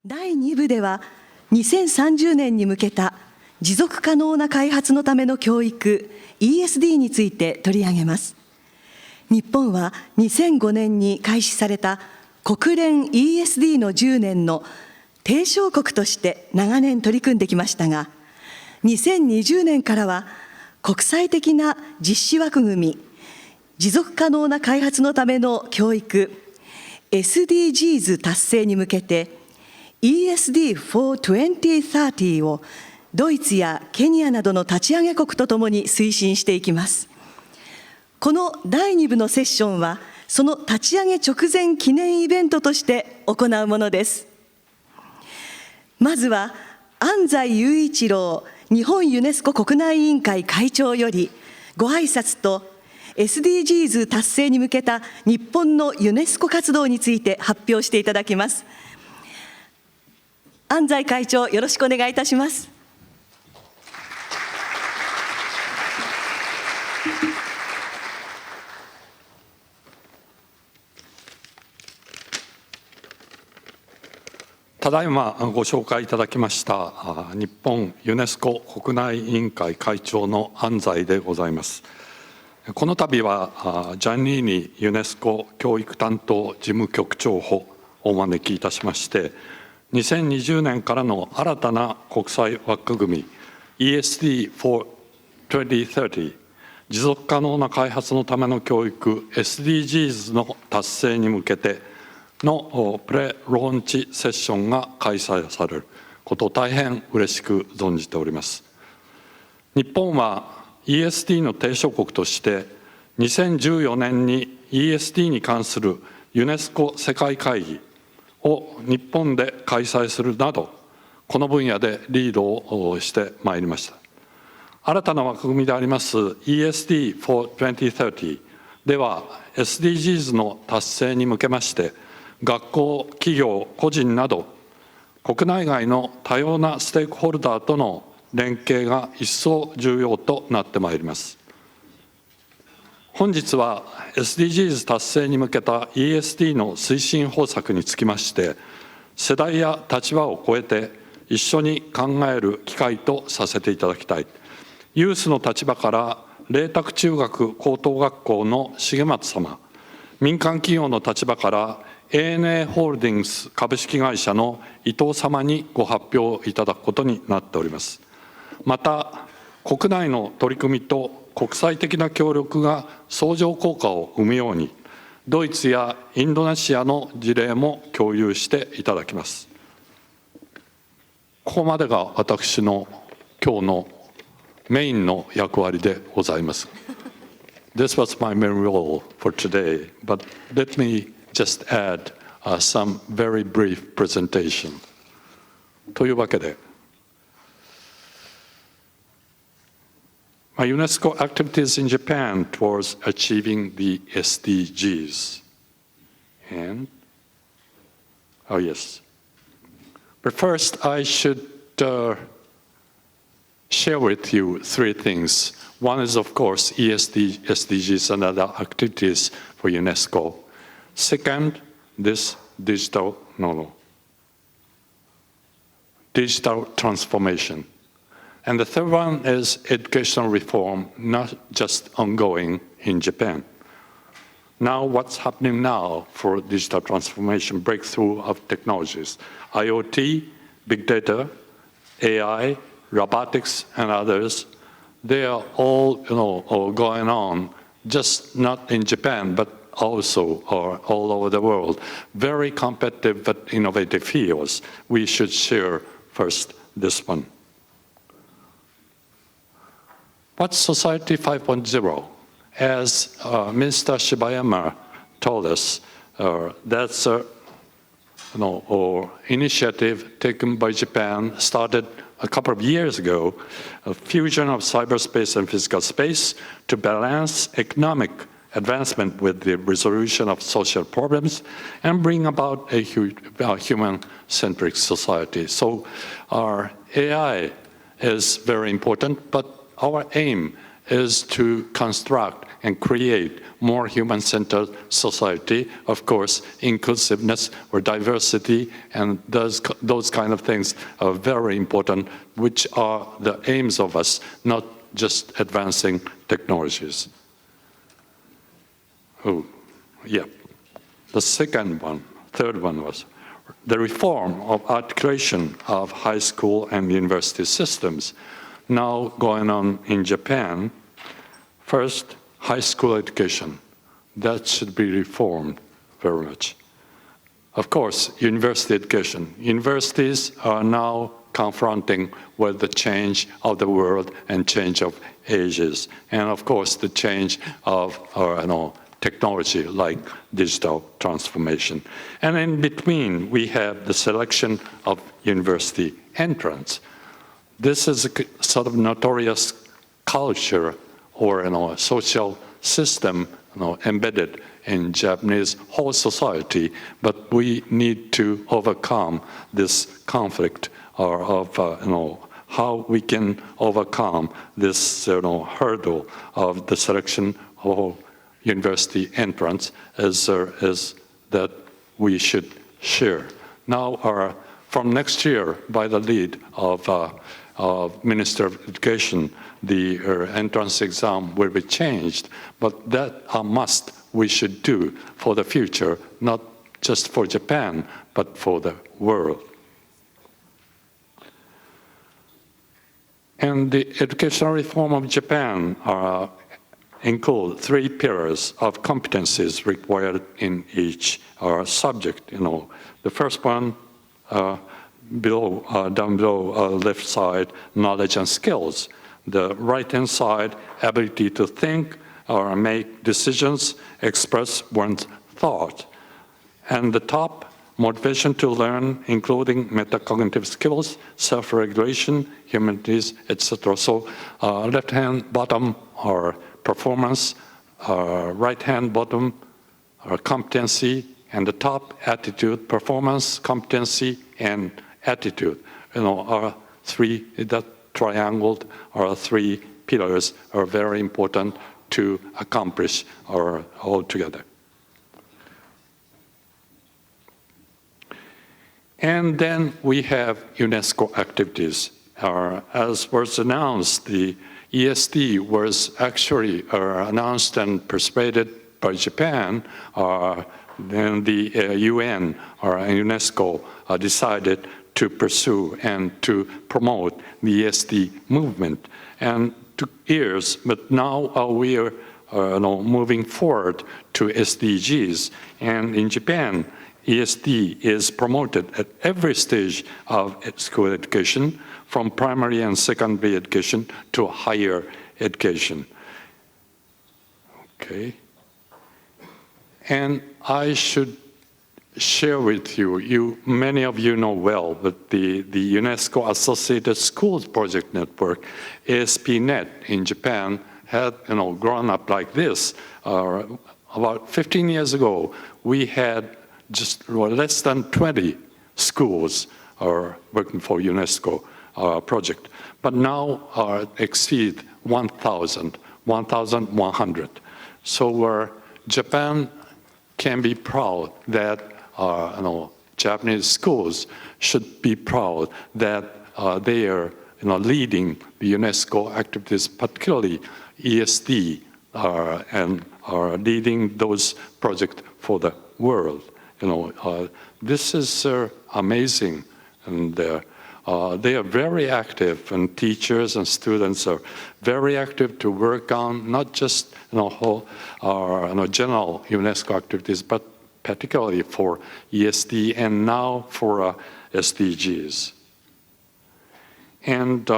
第2部では2030年に向けた持続可能な開発のための教育 ESD について取り上げます。日本は2005年に開始された国連 ESD の10年の提唱国として長年取り組んできましたが、2020年からは国際的な実施枠組み持続可能な開発のための教育 SDGs 達成に向けてESD for 2030をドイツやケニアなどの立ち上げ国とともに推進していきます。この第2部のセッションは、その立ち上げ直前記念イベントとして行うものです。まずは、安西祐一郎日本ユネスコ国内委員会会長より、ご挨拶と SDGs 達成に向けた日本のユネスコ活動について発表していただきます。安西会長、よろしくお願いいたします。ただいまご紹介いただきました日本ユネスコ国内委員会会長の安西でございます。この度はジャンニーニユネスコ教育担当事務局長補をお招きいたしまして、2020年からの新たな国際枠組み ESD for 2030持続可能な開発のための教育 SDGs の達成に向けてのプレローンチセッションが開催されることを大変嬉しく存じております。日本は ESD の提唱国として2014年に ESD に関するユネスコ世界会議を日本で開催するなど、この分野でリードをしてまいりました。新たな枠組みであります ESD for 2030では SDGs の達成に向けまして、学校、企業、個人など国内外の多様なステークホルダーとの連携が一層重要となってまいります。本日は SDGs 達成に向けた ESD の推進方策につきまして、世代や立場を超えて一緒に考える機会とさせていただきたい。ユースの立場から麗澤中学高等学校の重松様、民間企業の立場から ANA ホールディングス株式会社の伊藤様にご発表いただくことになっております。また、国内の取り組みと国際的な協力が相乗効果を生むように、ドイツやインドネシアの事例も共有していただきます。ここまでが私の今日のメインの役割でございます。This was my main role for today, but let me just add some very brief presentation. というわけで、UNESCO activities in Japan towards achieving the SDGs. And, oh yes. But first, I should share with you three things. One is, of course, SDGs and other activities for UNESCO. Second, this digital transformation. And the third one is educational reform, not just ongoing in Japan. Now, what's happening now for digital transformation, breakthrough of technologies, IoT, big data, AI, robotics, and others, they are all, going on, just not in Japan, but also all over the world. Very competitive but innovative fields. We should share first this one. What's Society 5.0? As Minister Shibayama told us, that's an initiative taken by Japan, started a couple of years ago, a fusion of cyberspace and physical space to balance economic advancement with the resolution of social problems and bring about a human-centric society. So our AI is very important, but our aim is to construct and create more human-centered society. Of course, inclusiveness or diversity and those kind of things are very important, which are the aims of us, not just advancing technologies. Oh, yeah. The third one was the reform of articulation of high school and university systems. Now going on in Japan, first, high school education. That should be reformed very much. Of course, university education. Universities are now confronting with the change of the world and change of ages. And of course, the change of technology like digital transformation. And in between, we have the selection of university entrance. This is a sort of notorious culture or social system embedded in Japanese whole society, but we need to overcome this conflict of how we can overcome this hurdle of the selection of university entrance as that we should share. Now, from next year, by the lead of Minister of Education, the entrance exam will be changed, but that a must we should do for the future, not just for Japan, but for the world. And the educational reform of Japan include 3 pillars of competencies required in each subject. The first one, down below, left side, knowledge and skills. The right-hand side, ability to think or make decisions, express one's thought. And the top, motivation to learn, including metacognitive skills, self-regulation, humanities, etc. So left-hand bottom are performance, right-hand bottom are competency, and the top, attitude, performance, competency, and attitude. Are 3, that triangled are 3 pillars are very important to accomplish all together. And then we have UNESCO activities. As was announced, the ESD was actually announced and persuaded by Japan. Then the UN or UNESCO decided to pursue and to promote the ESD movement. And took years, but now we are moving forward to SDGs. And in Japan, ESD is promoted at every stage of school education, from primary and secondary education to higher education. Okay. And I should share with you, many of you know well that the UNESCO Associated Schools Project Network, ASP.NET in Japan, had grown up like this. About 15 years ago, we had just less than 20 schools working for UNESCO project, but now exceed 1,100. So Japan can be proud that Japanese schools should be proud that they are leading the UNESCO activities, particularly ESD, and are leading those projects for the world. This is amazing, and they are very active, and teachers and students are very active to work on not just general UNESCO activities, but particularly for ESD and now for SDGs. And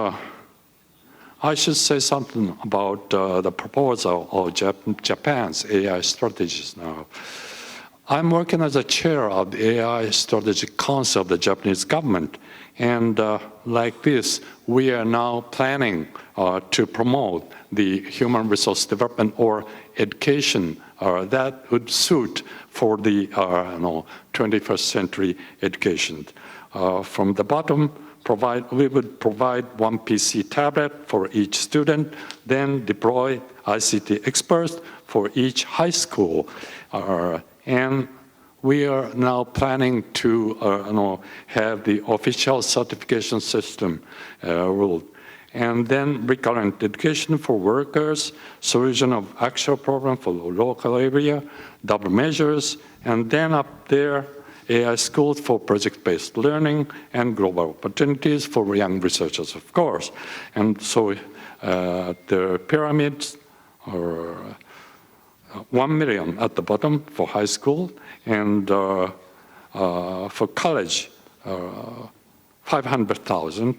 I should say something about the proposal of Japan's AI strategies now. I'm working as a chair of the AI Strategy Council of the Japanese government. And like this, we are now planning to promote the human resource development or education that would suit for the 21st century education. From the bottom, we would provide one PC tablet for each student, then deploy ICT experts for each high school. And we are now planning to have the official certification system ruled. And then recurrent education for workers, solution of actual problem for the local area, double measures, and then up there, AI schools for project-based learning and global opportunities for young researchers, of course. And so the pyramids are 1 million at the bottom for high school, and for college, 500,000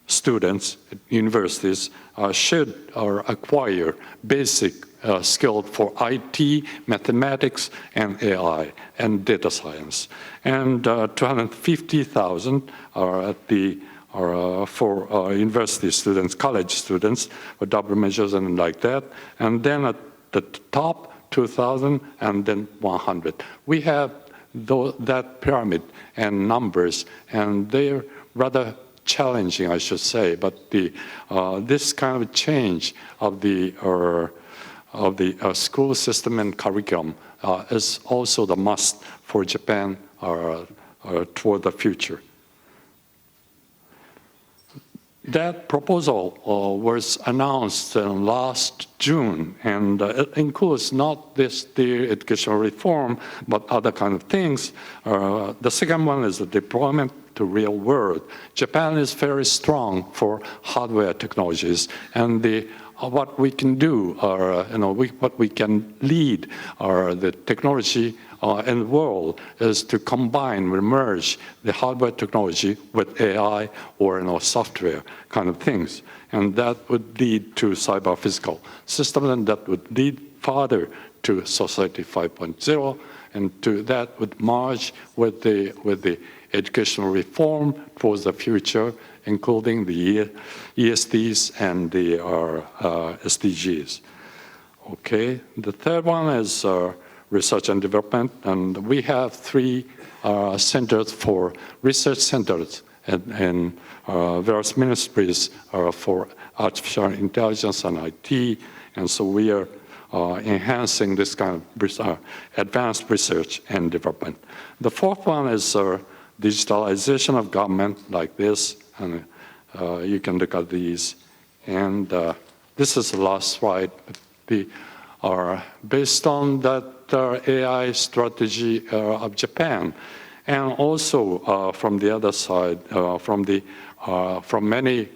students at universities should acquire basic skills for IT, mathematics, and AI, and data science. And 250,000 are at the for university students, college students, with double measures and like that. And then at the top, 2,000, and then 100. We have that pyramid and numbers, and they're rather challenging, I should say. But this kind of change of the school system and curriculum is also the must for Japan toward the future. That proposal was announced last June, and it includes not the educational reform, but other kind of things. The second one is the deployment to real world. Japan is very strong for hardware technologies, and what we can do, what we can lead, the technology in the world is to combine, merge the hardware technology with AI or software kind of things. And that would lead to cyber-physical systems, and that would lead further to Society 5.0, and that would merge with the educational reform towards the future, including the ESDs and the SDGs. Okay, the third one is research and development, and we have 3 centers for research centers in various ministries for artificial intelligence and IT, and so we are enhancing this kind of advanced research and development. The fourth one is digitalization of government like this, and you can look at these. And this is the last slide. Based on that AI strategy of Japan, and also from the other side, from many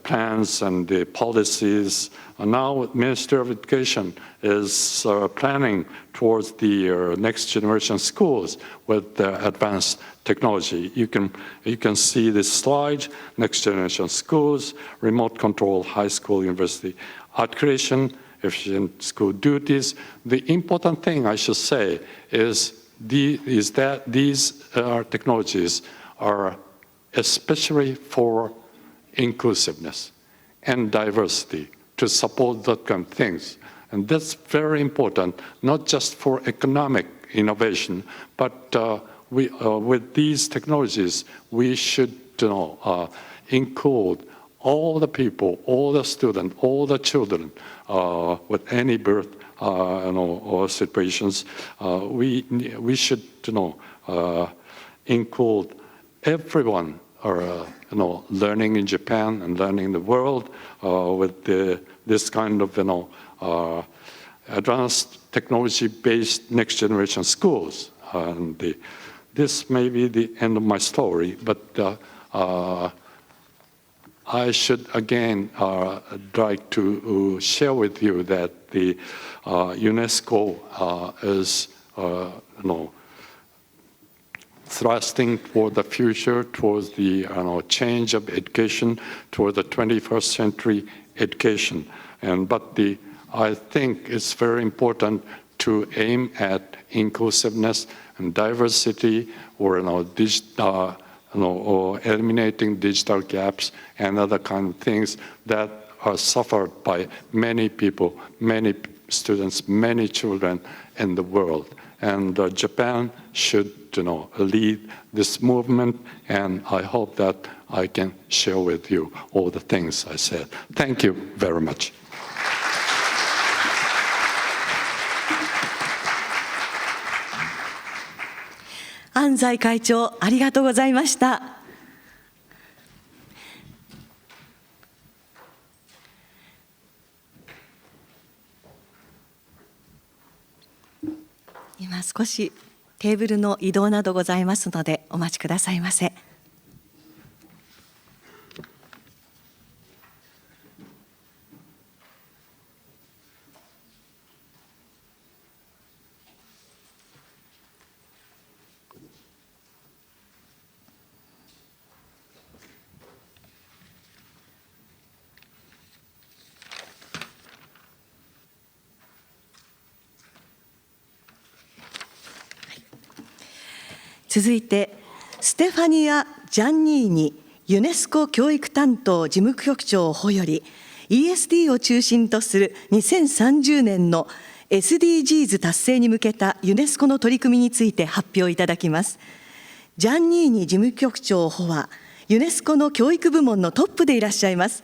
plans and the policies. Now, Ministry of Education is planning towards the next generation schools with advanced technology. You can see this slide: next generation schools, remote control, high school, university, art creation, efficient school duties. The important thing I should say is that these technologies are especially for inclusiveness and diversity, to support that kind of things. And that's very important, not just for economic innovation, but with these technologies, we should include all the people, all the students, all the children with any birth or situations. We should include everyone learning in Japan and learning in the world with this kind of advanced technology-based next generation schools. And this may be the end of my story, but I should again like to share with you that the UNESCO is thrusting toward the future, towards the change of education, toward the 21st century education. But I think it's very important to aim at inclusiveness and diversity, or eliminating digital gaps and other kind of things that are suffered by many people, many students, many children in the world. and Japan should lead this movement, and I hope that I can share with you all the things I said. Thank you very much. ANZAI 会長、ありがとうございました。今少しテーブルの移動などございますのでお待ちくださいませ。続いて、ステファニア・ジャンニーニユネスコ教育担当事務局長補より ESD を中心とする2030年の SDGs 達成に向けたユネスコの取り組みについて発表いただきます。ジャンニーニ事務局長補はユネスコの教育部門のトップでいらっしゃいます。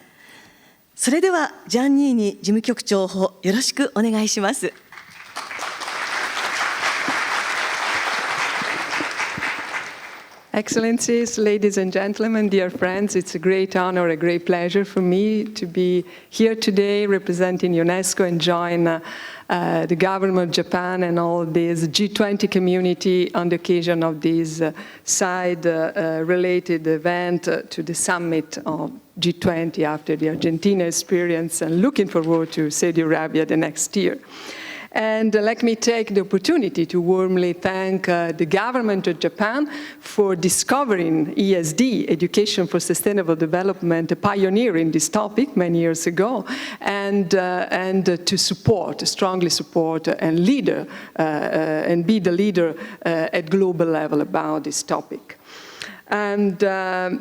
それではジャンニーニ事務局長補、よろしくお願いします。Excellencies, ladies and gentlemen, dear friends, it's a great honor, a great pleasure for me to be here today representing UNESCO and join the government of Japan and all this G20 community on the occasion of this side-related event to the summit of G20 after the Argentina experience, and looking forward to Saudi Arabia the next year. And let me take the opportunity to warmly thank the government of Japan for discovering ESD, Education for Sustainable Development, a pioneer in this topic many years ago, and to support, strongly support, and leader, and be the leader at global level about this topic. And I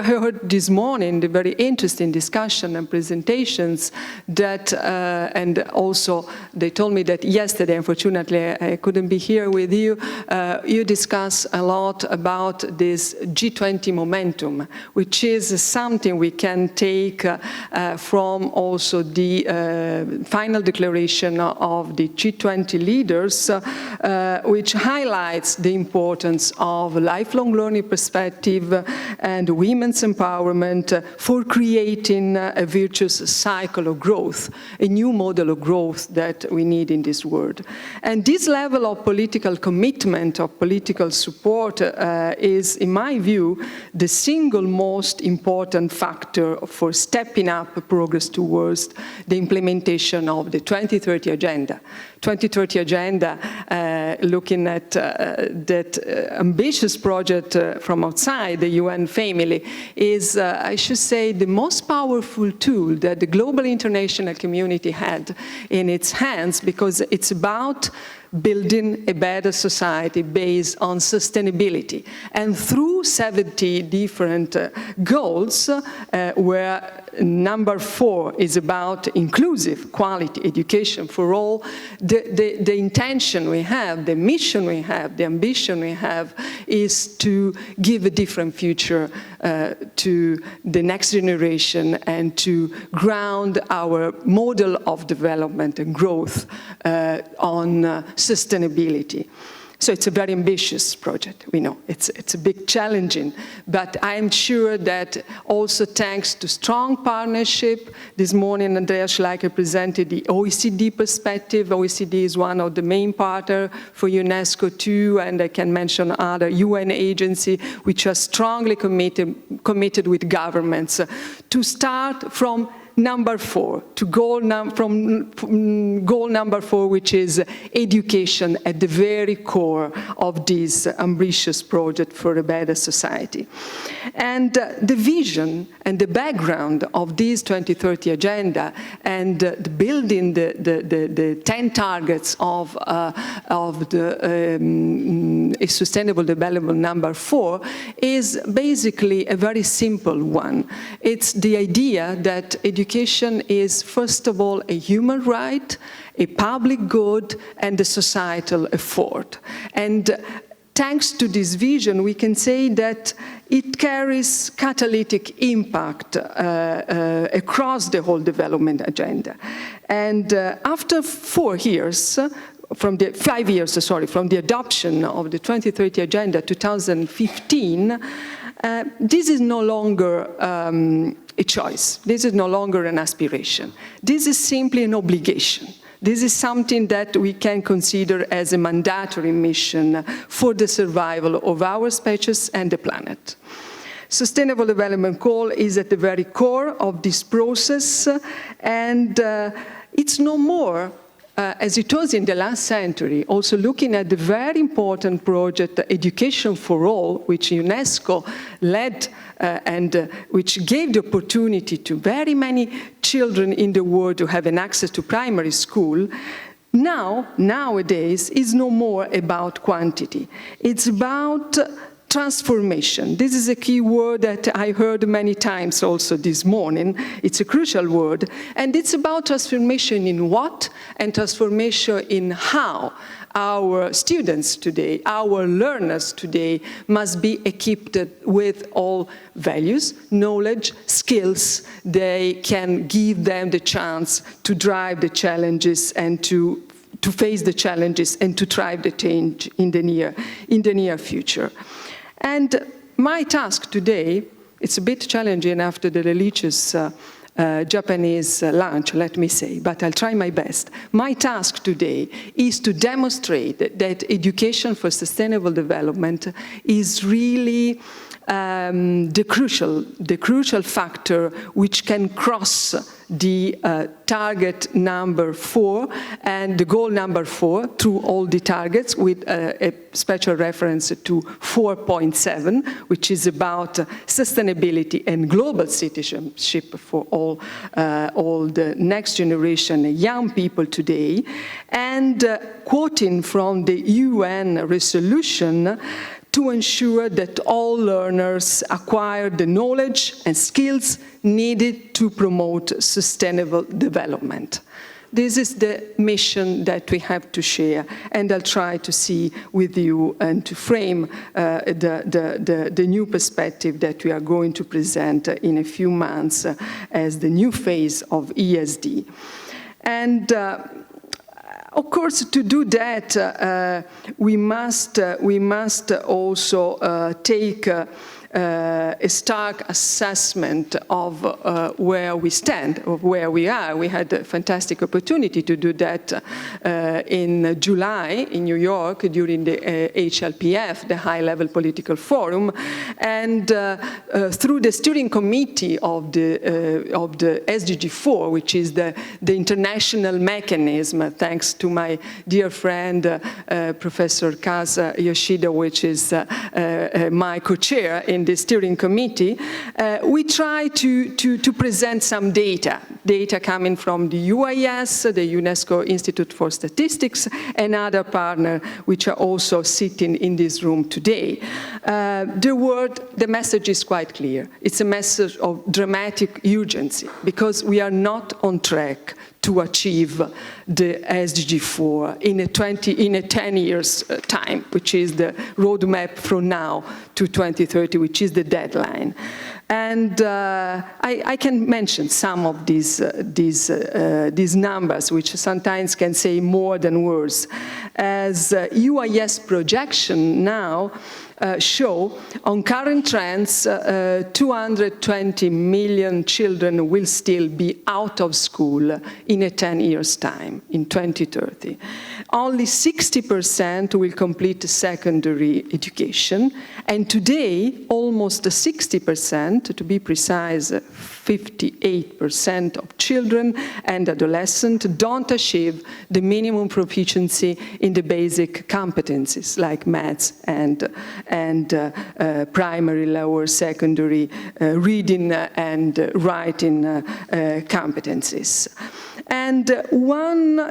heard this morning the very interesting discussion and presentations that, and also they told me that yesterday, unfortunately, I couldn't be here with you. You discussed a lot about this G20 momentum, which is something we can take from also the final declaration of the G20 leaders, which highlights the importance of lifelong learning perspective and women's empowerment for creating a virtuous cycle of growth, a new model of growth that we need in this world. And this level of political commitment, of political support is, in my view, the single most important factor for stepping up progress towards the implementation of the 2030 Agenda. 2030 Agenda, looking at that ambitious project from outside the UN family, is, I should say, the most powerful tool that the global international community had in its hands, because it's about building a better society based on sustainability. And through 70 different goals, where number 4 is about inclusive quality education for all, the intention we have, the mission we have, the ambition we have is to give a different future to the next generation and to ground our model of development and growth on sustainability. So it's a very ambitious project, we know. It's a big challenging, but I'm sure that also thanks to strong partnership, this morning Andrea Schleicher presented the OECD perspective. OECD is one of the main partners for UNESCO too, and I can mention other UN agencies which are strongly committed with governments to start from number 4, to goal number 4, which is education at the very core of this ambitious project for a better society. And the vision and the background of this 2030 Agenda and building the 10 targets of the Sustainable Development number 4 is basically a very simple one. It's the idea that education is, first of all, a human right, a public good, and a societal effort. And thanks to this vision, we can say that it carries catalytic impact across the whole development agenda. And after 5 years, from the adoption of the 2030 Agenda 2015, this is no longer a choice. This is no longer an aspiration. This is simply an obligation. This is something that we can consider as a mandatory mission for the survival of our species and the planet. Sustainable Development Goal is at the very core of this process, and it's no more, as it was in the last century, also looking at the very important project Education for All, which UNESCO led and which gave the opportunity to very many children in the world to have an access to primary school. Nowadays, is no more about quantity. It's about transformation. This is a key word that I heard many times also this morning. It's a crucial word. And it's about transformation in what and transformation in how our students today, our learners today, must be equipped with all values, knowledge, skills. They can give them the chance to drive the challenges and to face the challenges and to drive the change in the near future. And my task today, it's a bit challenging after the religious Japanese lunch, let me say, but I'll try my best. My task today is to demonstrate that education for sustainable development is really the crucial factor which can cross the target number 4 and the goal number 4 through all the targets, with a special reference to 4.7, which is about sustainability and global citizenship for all the next generation young people today. And quoting from the UN resolution, to ensure that all learners acquire the knowledge and skills needed to promote sustainable development. This is the mission that we have to share, and I'll try to see with you and to frame the new perspective that we are going to present in a few months as the new phase of ESD. And of course, to do that, we must also take a stark assessment of where we stand, of where we are. We had a fantastic opportunity to do that in July in New York during the HLPF, the High Level Political Forum, and through the steering committee of the SDG4, which is the international mechanism, thanks to my dear friend Professor Kaza Yoshida, which is my co-chair in the steering committee, we try to present some data coming from the UIS, the UNESCO Institute for Statistics, and other partners which are also sitting in this room today. The message is quite clear. It's a message of dramatic urgency, because we are not on track to achieve the SDG4 in a 10 years time, which is the roadmap from now to 2030, which is the deadline. And I can mention some of these numbers, which sometimes can say more than words. As UIS projection now show, on current trends, 220 million children will still be out of school in a 10 years time, in 2030. Only 60% will complete secondary education, and today, almost 60%, to be precise, 58% of children and adolescents don't achieve the minimum proficiency in the basic competencies like maths and primary, lower, secondary reading and writing competencies. And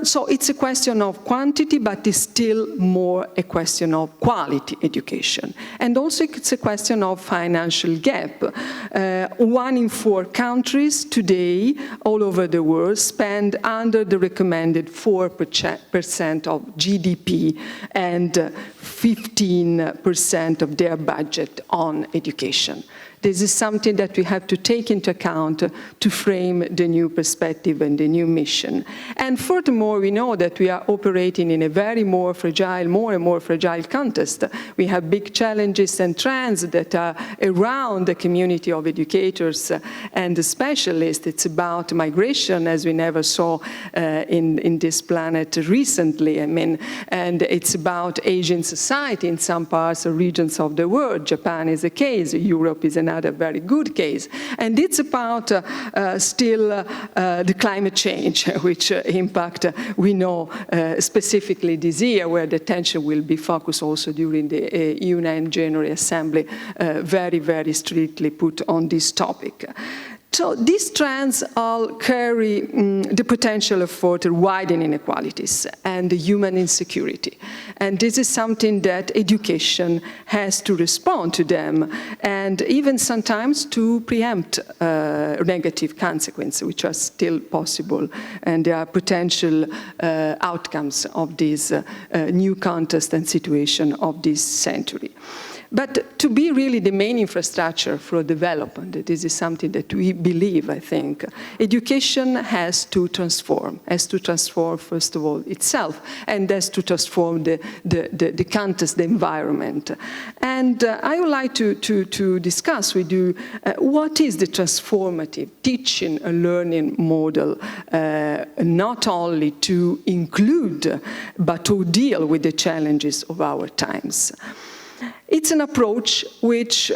so it's a question of quantity, but it's still more a question of quality education. And also it's a question of financial gap. 1 in 4 countries today, all over the world, spend under the recommended 4% of GDP and 15% of their budget on education. This is something that we have to take into account to frame the new perspective and the new mission. And furthermore, we know that we are operating in a more and more fragile context. We have big challenges and trends that are around the community of educators and the specialists. It's about migration, as we never saw in this planet recently. I mean, and it's about Asian society in some parts or regions of the world. Japan is a case. Europe is another very good case. And it's about still the climate change, which impact we know specifically this year, where the attention will be focused also during the UN General Assembly, very, very strictly put on this topic. So these trends all carry the potential of further widening inequalities and human insecurity. And this is something that education has to respond to them, and even sometimes to preempt negative consequences, which are still possible, and there are potential outcomes of this new context and situation of this century. But to be really the main infrastructure for development, this is something that we believe, I think, education has to transform, first of all, itself, and has to transform the context, the environment. And I would like to discuss with you what is the transformative teaching and learning model, not only to include, but to deal with the challenges of our times. It's an approach which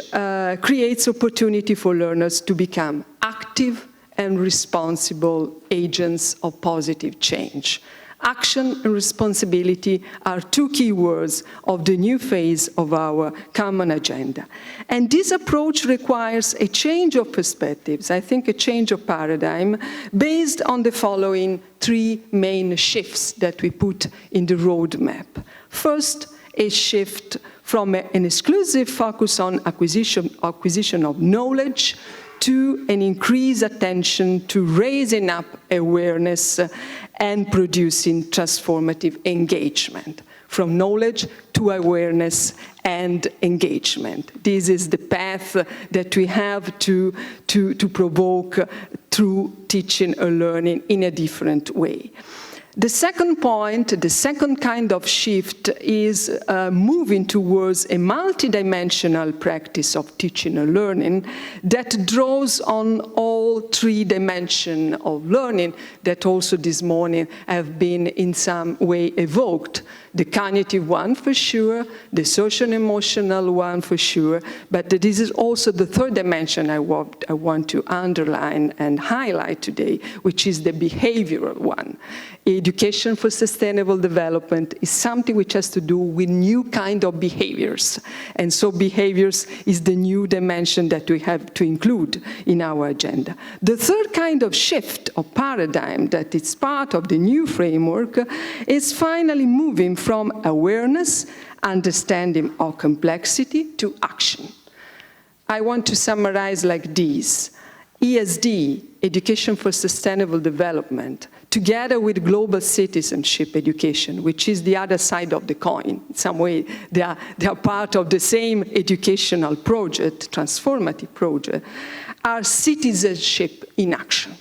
creates opportunity for learners to become active and responsible agents of positive change. Action and responsibility are 2 key words of the new phase of our common agenda. And this approach requires a change of perspectives, I think a change of paradigm, based on the following 3 main shifts that we put in the roadmap. First, a shift from an exclusive focus on acquisition of knowledge to an increased attention to raising up awareness and producing transformative engagement. From knowledge to awareness and engagement. This is the path that we have to provoke through teaching or learning in a different way. The second point, the second kind of shift, is moving towards a multidimensional practice of teaching and learning that draws on all 3 dimensions of learning that also this morning have been in some way evoked. The cognitive one for sure, the social and emotional one for sure, but this is also the third dimension I want to underline and highlight today, which is the behavioral one. Education for sustainable development is something which has to do with new kind of behaviors. And so behaviors is the new dimension that we have to include in our agenda. The third kind of shift of paradigm that is part of the new framework is finally moving from awareness, understanding of complexity, to action. I want to summarize like this. ESD, Education for Sustainable Development, together with global citizenship education, which is the other side of the coin. In some way, they are part of the same educational project, transformative project, are citizenship in action.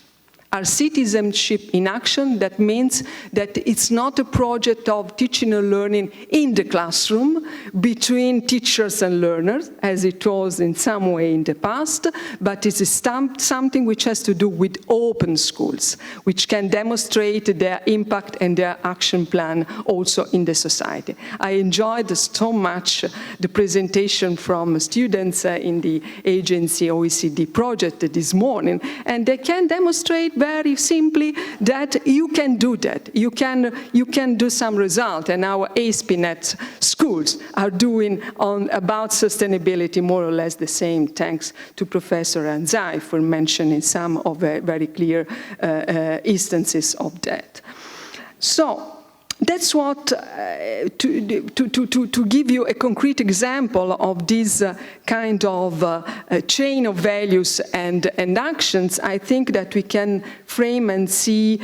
Our citizenship in action, that means that it's not a project of teaching and learning in the classroom between teachers and learners, as it was in some way in the past, but it is something which has to do with open schools, which can demonstrate their impact and their action plan also in the society. I enjoyed so much the presentation from students in the agency OECD project this morning, and they can demonstrate very simply that you can do that. You can do some result, and our ASP.NET schools are doing about sustainability more or less the same, thanks to Professor ANZAI for mentioning some of the very clear instances of that. So that's what, to give you a concrete example of this kind of chain of values and actions, I think that we can frame and see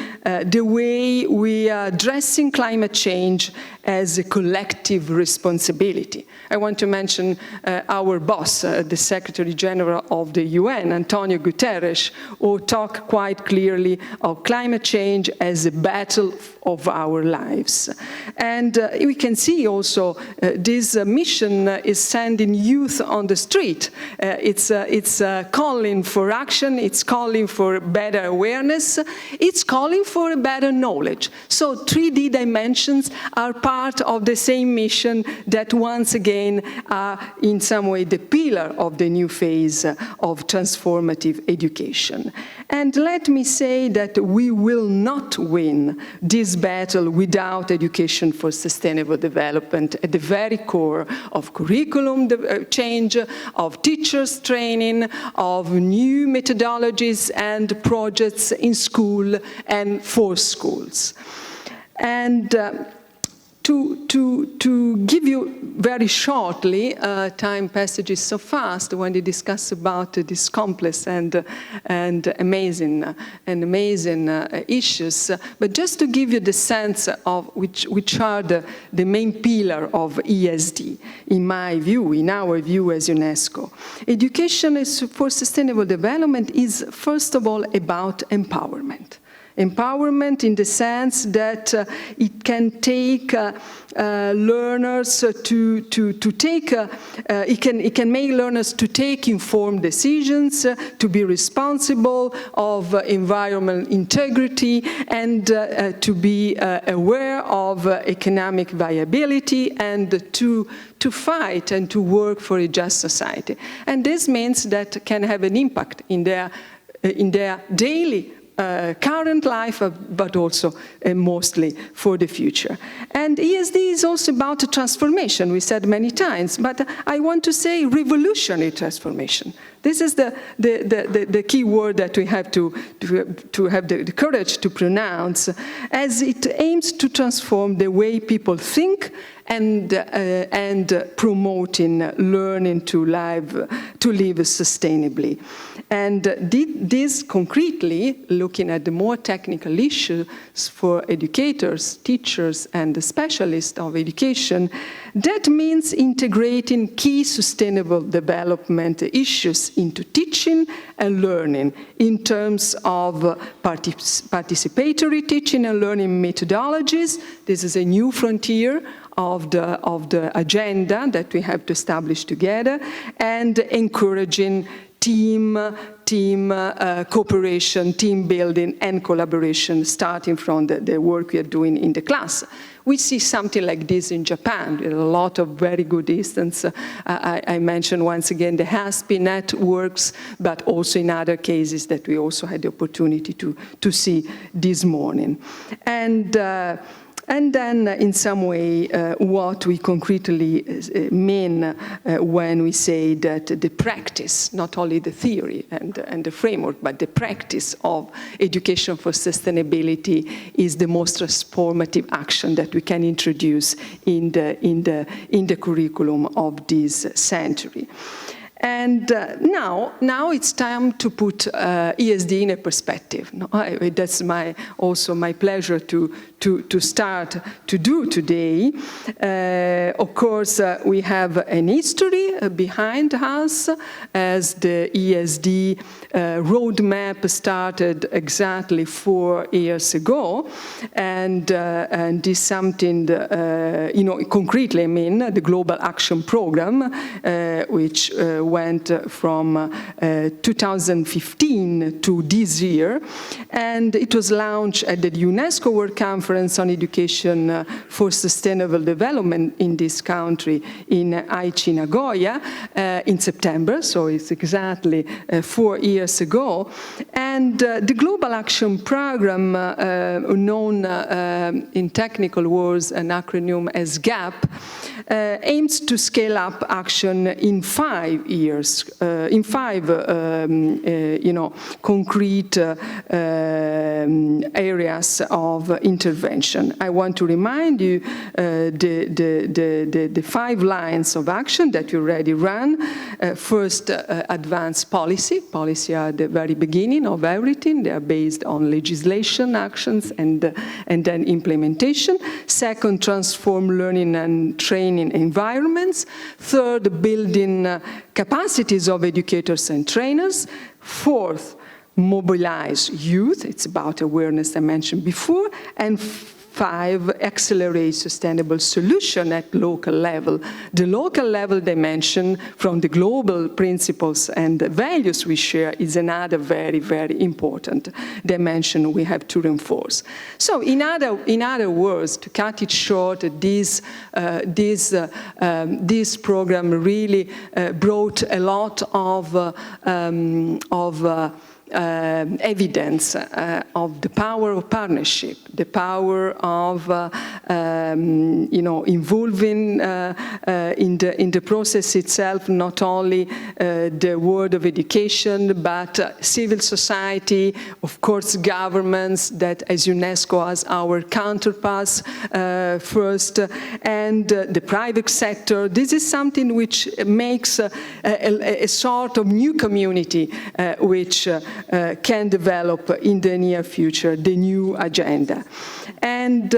the way we are addressing climate change as a collective responsibility. I want to mention our boss, the Secretary General of the UN, Antonio Guterres, who talked quite clearly of climate change as a battle of our lives. And we can see also this mission is sending youth on the street. It's calling for action, it's calling for better awareness, it's calling for better knowledge. So 3D dimensions are part of the same mission that once again are in some way the pillar of the new phase of transformative education. And let me say that we will not win this battle without education for sustainable development at the very core of curriculum change, of teachers training, of new methodologies and projects in school and for schools. And to give you very shortly, time passages so fast when they discuss about these complex and amazing issues, but just to give you the sense of which are the main pillar of ESD, in my view, in our view as UNESCO. Education for sustainable development is first of all about empowerment. Empowerment in the sense that it can take learners it can make learners to take informed decisions, to be responsible of environmental integrity, and to be aware of economic viability, and to fight and to work for a just society. And this means that can have an impact in their daily current life, but also mostly for the future. And ESD is also about transformation, we said many times, but I want to say revolutionary transformation. This is the key word that we have to have the courage to pronounce, as it aims to transform the way people think and promoting learning to live sustainably. And this concretely, looking at the more technical issues for educators, teachers, and the specialists of education, that means integrating key sustainable development issues into teaching and learning in terms of participatory teaching and learning methodologies. This is a new frontier of the agenda that we have to establish together, and encouraging team cooperation, team building, and collaboration, starting from the work we are doing in the class. We see something like this in Japan. There are a lot of very good instances. I mentioned once again the HASP networks, but also in other cases that we also had the opportunity to see this morning. And then, in some way, what we concretely mean when we say that the practice, not only the theory and the framework, but the practice of education for sustainability is the most transformative action that we can introduce in the curriculum of this century. And now it's time to put ESD in a perspective. That's also my pleasure to start to do today. Of course, we have an history behind us, as the ESD roadmap started exactly 4 years ago, and this something, concretely, I mean, the Global Action Program, which went from 2015 to this year, and it was launched at the UNESCO World Conference on Education for Sustainable Development in this country in Aichi, Nagoya, in September, so it's exactly 4 years ago. And the Global Action Program, known in technical words, an acronym as GAP, aims to scale up action in 5 years, in 5 concrete areas of intervention. I want to remind you the 5 lines of action that you already ran. First, advanced policy. Policy are the very beginning of everything. They are based on legislation, actions, and then implementation. Second, transform learning and training environments. Third, building capacities of educators and trainers. Fourth, mobilize youth. It's about awareness I mentioned before. And 5, accelerate sustainable solution at local level. The local level dimension from the global principles and the values we share is another very, very important dimension we have to reinforce. So in other words, to cut it short, this program really brought a lot of evidence of the power of partnership, the power of involving in the process itself not only the world of education, but civil society, of course governments that as UNESCO as our counterparts first, and the private sector. This is something which makes a sort of new community which can develop in the near future, the new agenda. And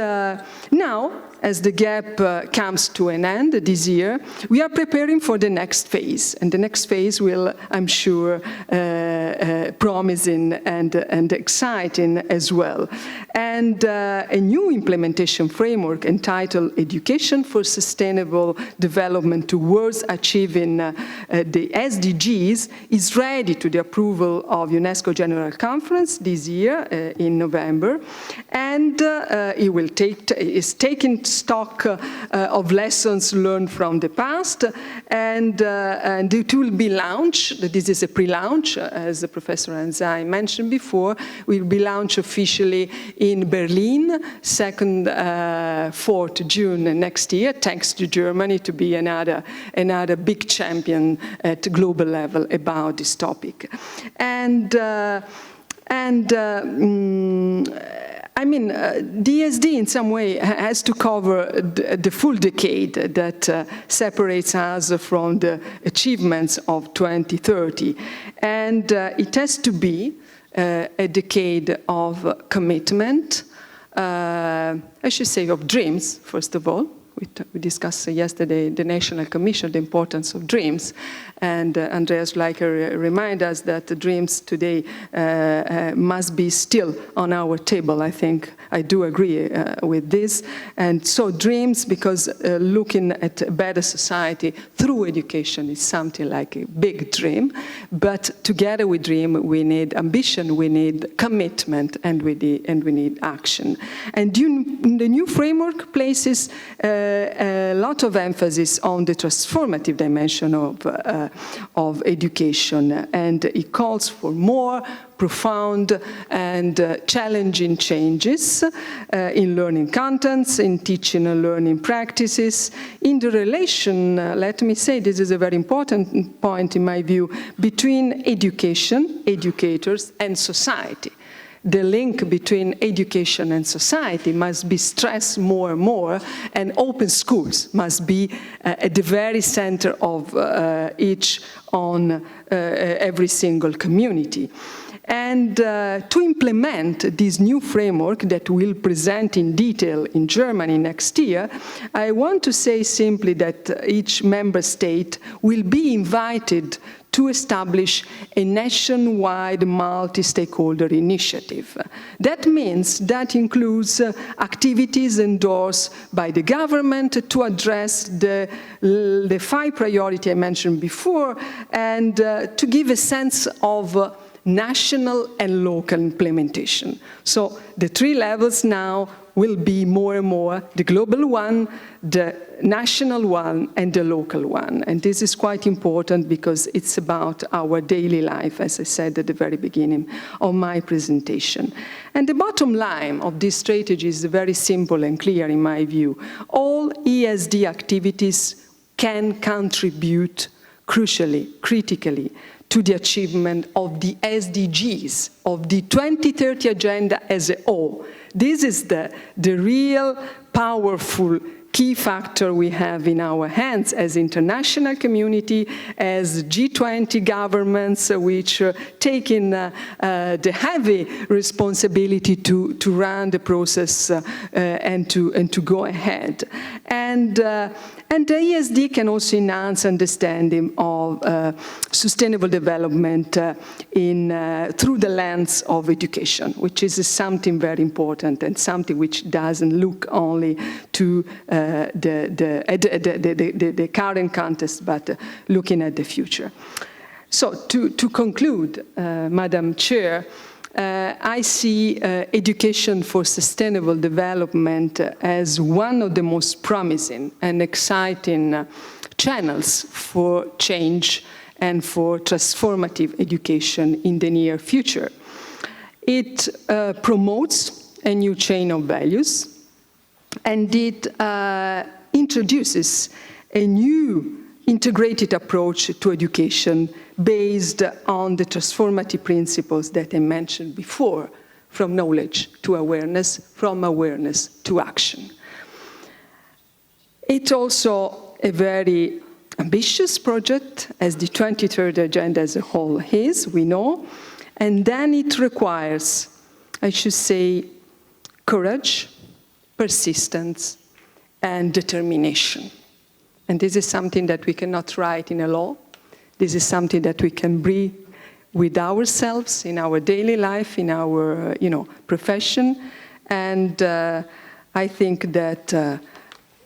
now, as the GAP comes to an end this year, we are preparing for the next phase. And the next phase will, I'm sure, promising and exciting as well. And a new implementation framework entitled Education for Sustainable Development Towards Achieving the SDGs is ready to the approval of UNESCO General Conference this year in November. And it is taking stock of lessons learned from the past, and it will be launched. This is a pre-launch, as Professor ANZAI mentioned before. Will be launched officially in Berlin, 2nd, 4th June next year, thanks to Germany to be another big champion at global level about this topic. I mean, DSD in some way has to cover the full decade that separates us from the achievements of 2030. And it has to be a decade of commitment, I should say of dreams, first of all. We discussed yesterday the National Commission, the importance of dreams. And Andreas Leicher reminded us that the dreams today must be still on our table. I think I do agree with this. And so dreams, because looking at a better society through education is something like a big dream. But together with dream, we need ambition, we need commitment, and we need action. And the new framework places a lot of emphasis on the transformative dimension of education, and it calls for more profound and challenging changes in learning contents, in teaching and learning practices, in the relation, let me say, this is a very important point in my view, between education, educators, and society. The link between education and society must be stressed more and more, and open schools must be at the very center of each on every single community. And to implement this new framework that we'll present in detail in Germany next year, I want to say simply that each member state will be invited to establish a nationwide multi-stakeholder initiative. That means that includes activities endorsed by the government to address the 5 priorities I mentioned before, and to give a sense of national and local implementation. So the 3 levels now will be more and more the global one, the national one, and the local one. And this is quite important because it's about our daily life, as I said at the very beginning of my presentation. And the bottom line of this strategy is very simple and clear in my view. All ESD activities can contribute crucially, critically, to the achievement of the SDGs, of the 2030 agenda as a whole. This is the real powerful key factor we have in our hands as international community, as G20 governments, which are taking the heavy responsibility to run the process and to go ahead. And the ESD can also enhance understanding of sustainable development through the lens of education, which is something very important and something which doesn't look only to the current context, but looking at the future. So to conclude, Madam Chair, I see education for sustainable development as one of the most promising and exciting channels for change and for transformative education in the near future. It promotes a new chain of values, and it introduces a new integrated approach to education based on the transformative principles that I mentioned before, from knowledge to awareness, from awareness to action. It's also a very ambitious project, as the 2030 Agenda as a whole is, we know, and then it requires, I should say, courage, persistence, and determination. And this is something that we cannot write in a law. This is something that we can breathe with ourselves in our daily life, in our profession. And I think that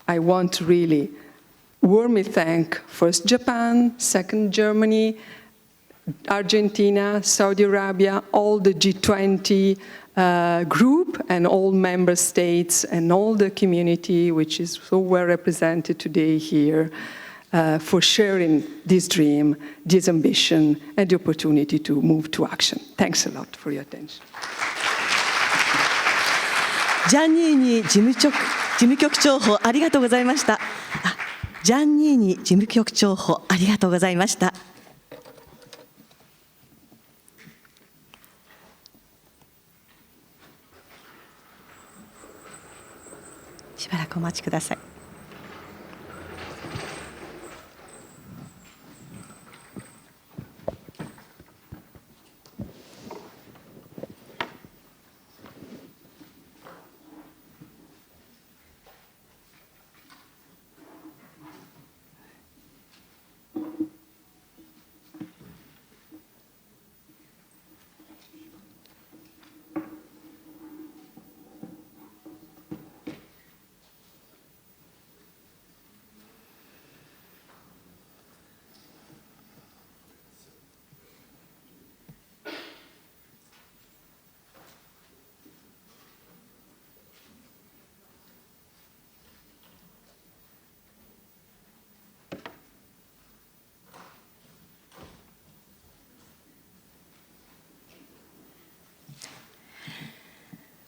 I want to really warmly thank first Japan, second Germany, Argentina, Saudi Arabia, all the G20 group and all member states and all the community which is so well represented today here for sharing this dream, this ambition, and the opportunity to move to action. Thanks a lot for your attention. ジャンニーニ事務局長補ありがとうございました。ジャンニーニ事務局長補ありがとうございました。しばらくお待ちください。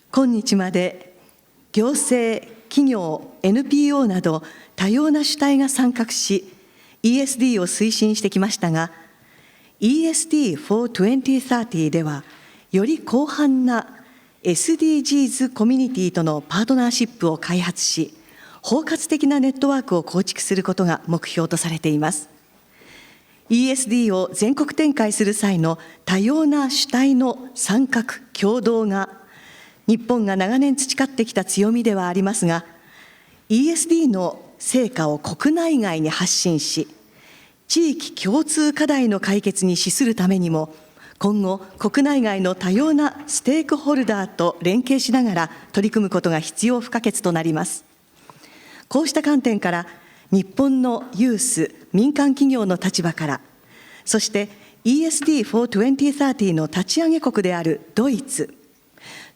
今日まで行政、企業、NPO など多様な主体が参画し ESD を推進してきましたが ESD for 2030ではより広範な SDGs コミュニティとのパートナーシップを開発し包括的なネットワークを構築することが目標とされています。ESD を全国展開する際の多様な主体の参画・協働が、日本が長年培ってきた強みではありますが、ESD の成果を国内外に発信し、地域共通課題の解決に資するためにも、今後、国内外の多様なステークホルダーと連携しながら取り組むことが必要不可欠となります。こうした観点から、日本のユース・民間企業の立場から、そして ESD for 2030の立ち上げ国であるドイツ、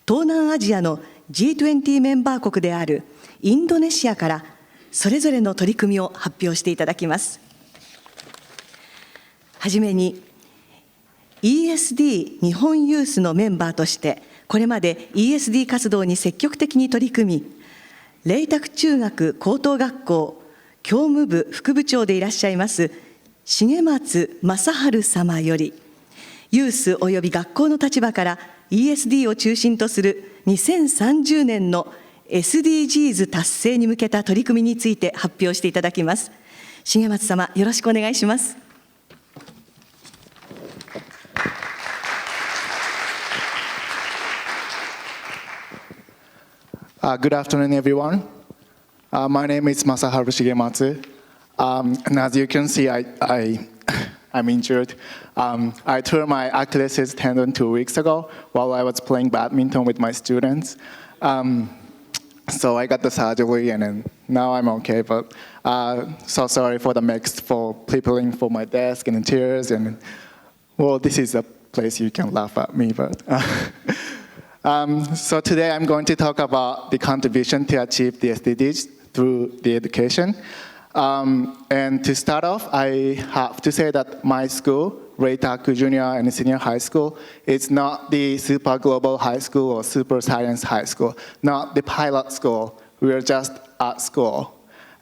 東南アジアの G20 メンバー国であるインドネシアから、それぞれの取り組みを発表していただきます。はじめに、ESD 日本ユースのメンバーとして、これまで ESD 活動に積極的に取り組み、麗澤中学高等学校教務部副部長でいらっしゃいます重松雅治様より、ユース及び学校の立場から ESD を中心とする2030年の SDGs 達成に向けた取り組みについて発表していただきます。重松様、よろしくお願いします。Good afternoon, everyone. My name is Masaharu Shigematsu. And as you can see, I'm injured. I tore my Achilles tendon 2 weeks ago while I was playing badminton with my students. So I got the surgery, and then now I'm okay. But so sorry for the mix, for preparing for my desk and tears. And well, this is a place you can laugh at me, but. So today I'm going to talk about the contribution to achieve the SDGs through the education. And to start off, I have to say that my school, Reitaku Junior and Senior High School, is not the super global high school or super science high school, not the pilot school. We are just at school.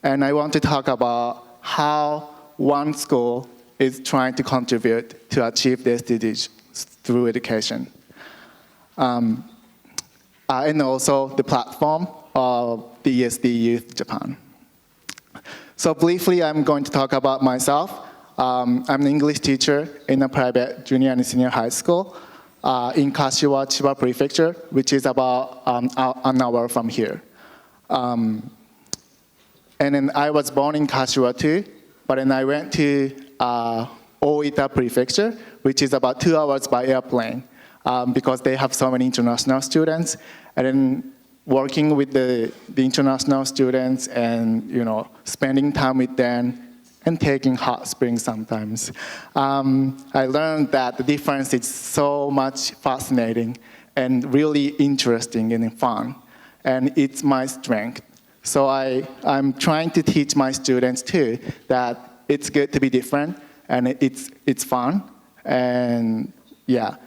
And I want to talk about how one school is trying to contribute to achieve the SDGs through education. And also the platform of the ESD Youth Japan. So briefly, I'm going to talk about myself. I'm an English teacher in a private junior and senior high school in Kashiwa, Chiba Prefecture, which is about an hour from here. And then I was born in Kashiwa too, but then I went to Oita Prefecture, which is about 2 hours by airplane. Because they have so many international students, and then working with the international students and spending time with them and taking hot springs sometimes. I learned that the difference is so much fascinating and really interesting and fun, and it's my strength. So I'm trying to teach my students too that it's good to be different and it's fun, and yeah.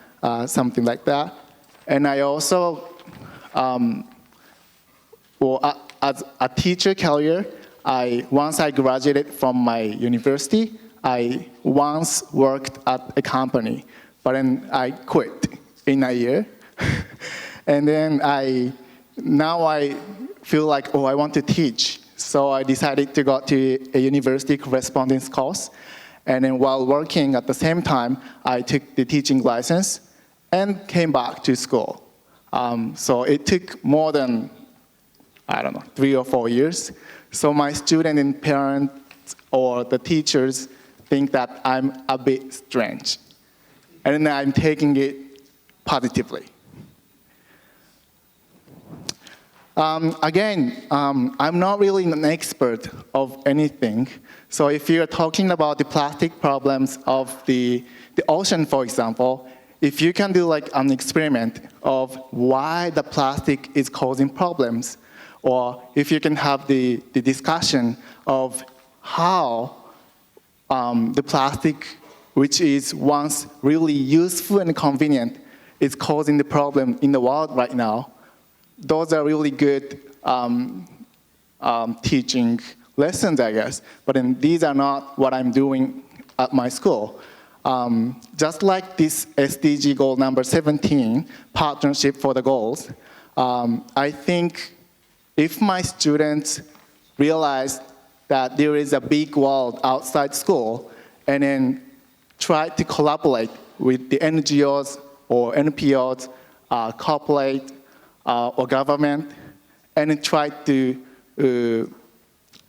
Something like that. And I also, as a teacher career, once I graduated from my university, I once worked at a company, but then I quit in a year. And then now I feel like, I want to teach. So I decided to go to a university correspondence course. And then while working at the same time, I took the teaching license and came back to school. So it took more than, 3 or 4 years. So my student and parents or the teachers think that I'm a bit strange. And then I'm taking it positively. Again, I'm not really an expert of anything. So if you're talking about the plastic problems of the ocean, for example, if you can do like an experiment of why the plastic is causing problems, or if you can have the discussion of how the plastic, which is once really useful and convenient, is causing the problem in the world right now, those are really good teaching lessons, I guess. But then these are not what I'm doing at my school. Just like this SDG goal number 17, partnership for the goals, I think if my students realize that there is a big world outside school, and then try to collaborate with the NGOs or NPOs, corporate or government, and try to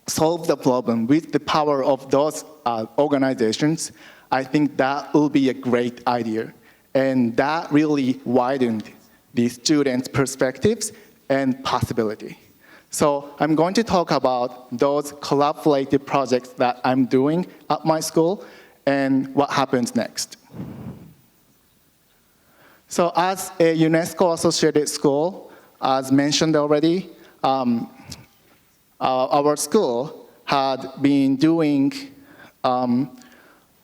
solve the problem with the power of those organizations, I think that will be a great idea. And that really widened the students' perspectives and possibility. So I'm going to talk about those collaborative projects that I'm doing at my school and what happens next. So as a UNESCO associated school, as mentioned already, our school had been doing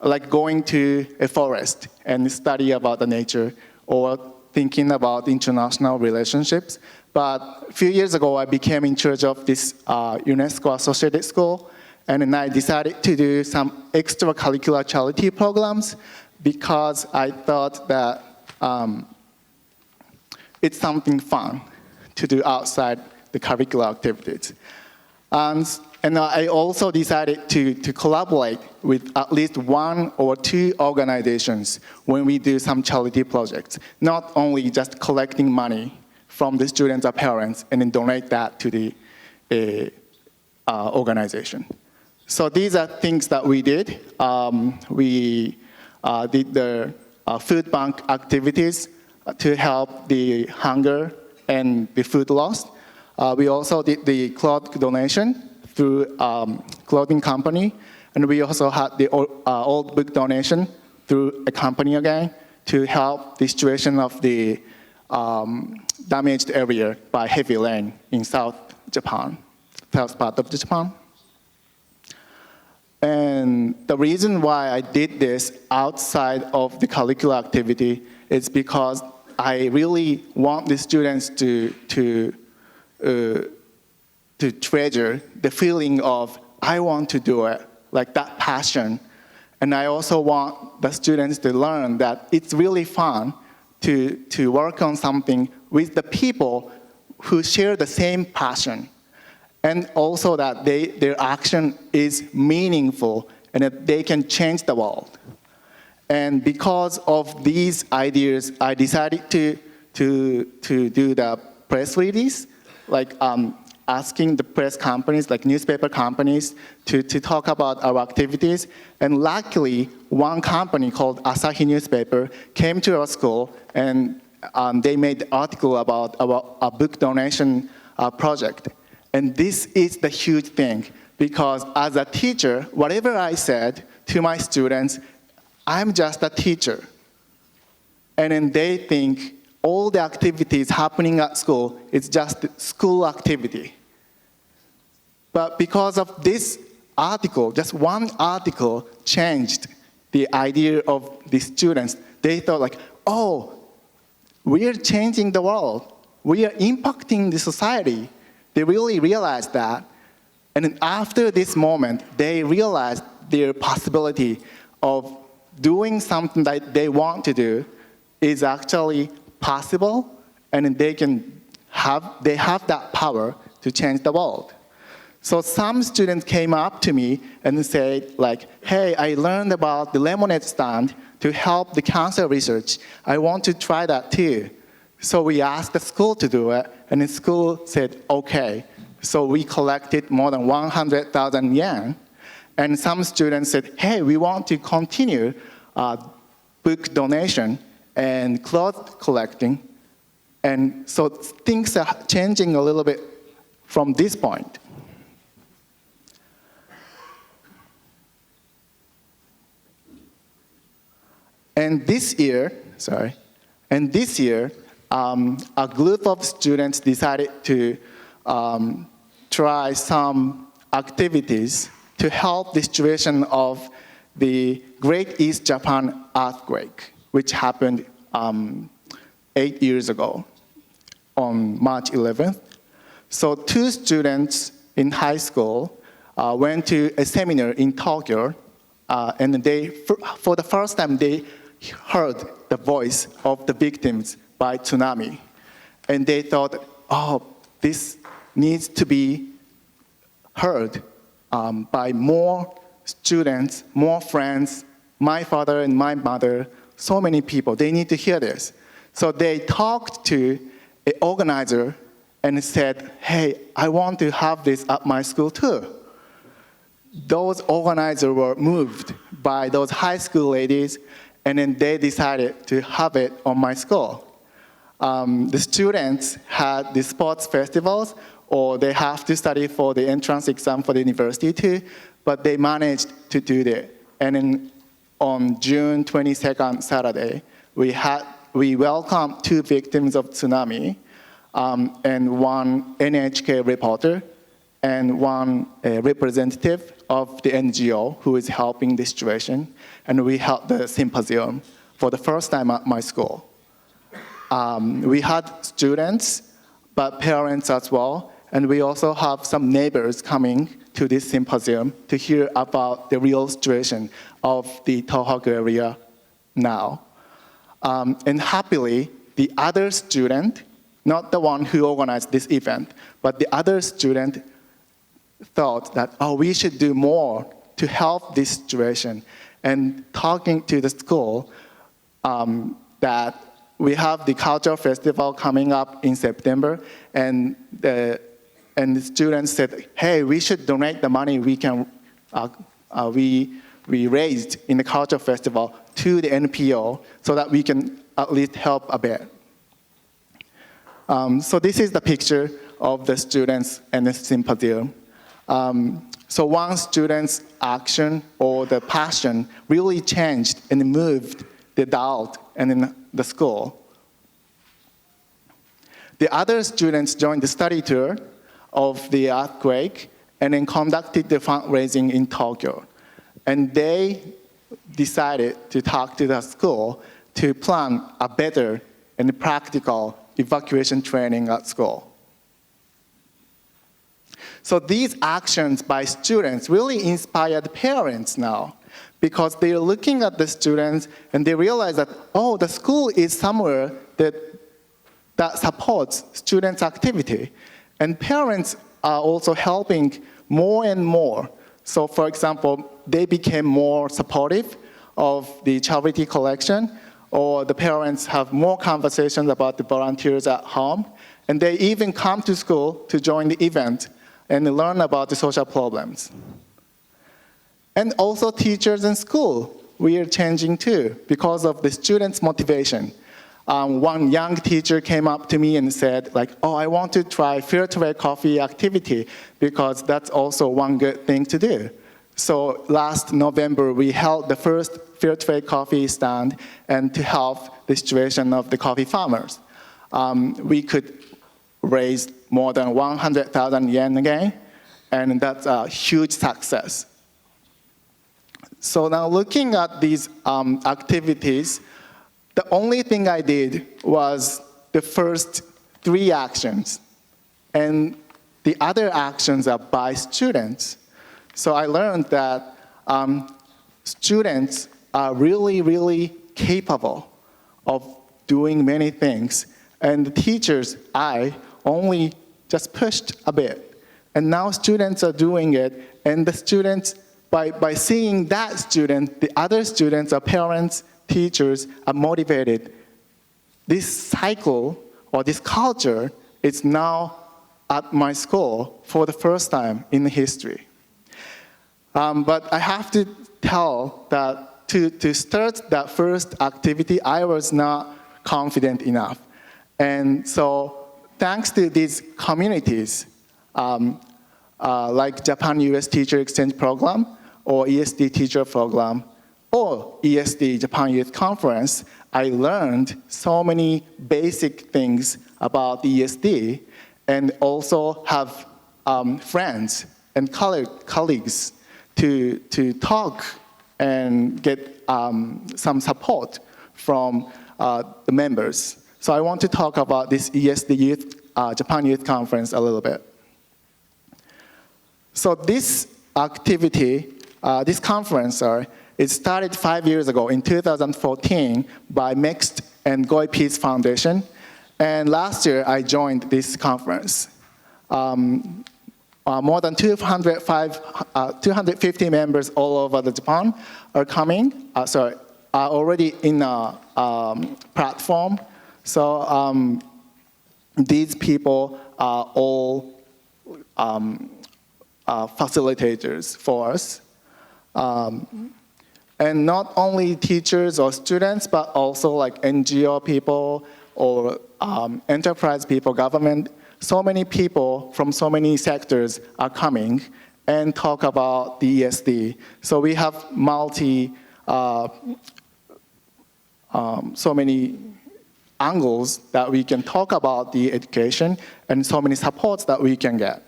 like going to a forest and study about the nature or thinking about international relationships. But a few years ago, I became in charge of this UNESCO associated school, and then I decided to do some extracurricular charity programs because I thought that it's something fun to do outside the curricular activities. And I also decided to collaborate with at least one or two organizations when we do some charity projects, not only just collecting money from the students or parents and then donate that to the organization. So these are things that we did. We did the food bank activities to help the hunger and the food loss. We also did the cloth donation through clothing company, and we also had the old book donation through a company again to help the situation of the damaged area by heavy rain in South part of Japan. And the reason why I did this outside of the curricular activity is because I really want the students to treasure the feeling of, I want to do it, like that passion. And I also want the students to learn that it's really fun to work on something with the people who share the same passion. And also that their action is meaningful and that they can change the world. And because of these ideas, I decided to do the press release, like asking the press companies, like newspaper companies, to talk about our activities. And luckily, one company called Asahi Newspaper came to our school and they made an article about a book donation project. And this is the huge thing, because as a teacher, whatever I said to my students, I'm just a teacher. And then they think all the activities happening at school is just school activity. But because of this article, just one article changed the idea of the students. They thought like, oh, we are changing the world. We are impacting the society. They really realized that. And then after this moment, they realized their possibility of doing something that they want to do is actually possible, and they have that power to change the world. So some students came up to me and said like, hey, I learned about the lemonade stand to help the cancer research. I want to try that too. So we asked the school to do it, and the school said, okay. So we collected more than 100,000 yen. And some students said, hey, we want to continue book donation and cloth collecting. And so things are changing a little bit from this point. And this year, a group of students decided to try some activities to help the situation of the Great East Japan earthquake, which happened 8 years ago on March 11th. So 2 students in high school went to a seminar in Tokyo, and for the first time, they heard the voice of the victims by tsunami. And they thought, oh, this needs to be heard by more students, more friends, my father and my mother, so many people, they need to hear this. So they talked to an organizer and said, hey, I want to have this at my school too. Those organizers were moved by those high school ladies, and then they decided to have it on my school. The students had the sports festivals, or they have to study for the entrance exam for the university too, but they managed to do that. And then on June 22nd, Saturday, we welcomed 2 victims of tsunami, and 1 NHK reporter, and 1 representative of the NGO who is helping this situation. And we held the symposium for the first time at my school. We had students, but parents as well, and we also have some neighbors coming to this symposium to hear about the real situation of the Tohoku area now. And happily, the other student, not the one who organized this event, but the other student thought that, oh, we should do more to help this situation. And talking to the school, that we have the cultural festival coming up in September, and the students said, hey, we should donate the money we raised in the cultural festival to the NPO so that we can at least help a bit. So this is the picture of the students and the symposium. So one student's action or the passion really changed and moved the adult and in the school. The other students joined the study tour of the earthquake and then conducted the fundraising in Tokyo. And they decided to talk to the school to plan a better and practical evacuation training at school. So these actions by students really inspired parents now, because they're looking at the students and they realize that, oh, the school is somewhere that supports students' activity. And parents are also helping more and more. So for example, they became more supportive of the charity collection, or the parents have more conversations about the volunteers at home, and they even come to school to join the event and learn about the social problems. And also teachers in school, we are changing too because of the students' motivation. One young teacher came up to me and said, like, oh, I want to try fair trade coffee activity because that's also one good thing to do. So last November, we held the first fair trade coffee stand and to help the situation of the coffee farmers. We could raise more than 100,000 yen again, and that's a huge success. So now looking at these activities, the only thing I did was the first 3 actions, and the other actions are by students. So I learned that students are really, really capable of doing many things, and the teachers, I only just pushed a bit. And now students are doing it, and the students, by seeing that student, the other students, our parents, teachers are motivated. This cycle or this culture is now at my school for the first time in history. But I have to tell that to start that first activity, I was not confident enough. And so thanks to these communities, like Japan-US Teacher Exchange Program, or ESD Teacher Program, or ESD Japan Youth Conference, I learned so many basic things about ESD, and also have friends and colleagues to talk and get some support from the members. So I want to talk about this ESD Japan Youth Conference a little bit. So this activity, this conference, it started 5 years ago in 2014 by Mixed and Goy Peace Foundation. And last year I joined this conference. On more than 250 members all over the Japan are coming, are already in a platform. So these people are all facilitators for us. And not only teachers or students, but also like NGO people or enterprise people, government. So many people from so many sectors are coming and talk about the ESD. So we have so many angles that we can talk about the education and so many supports that we can get.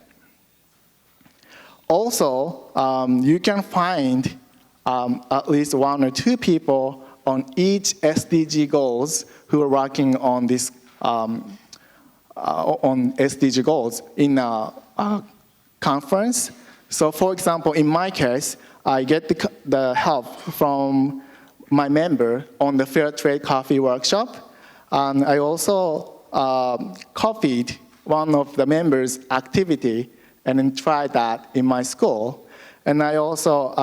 Also, you can find at least 1 or 2 people on each SDG goals who are working on this on SDG goals in a conference. So, for example, in my case, I get the help from my member on the Fair Trade Coffee workshop, and I also copied one of the members' activity and then tried that in my school. And I also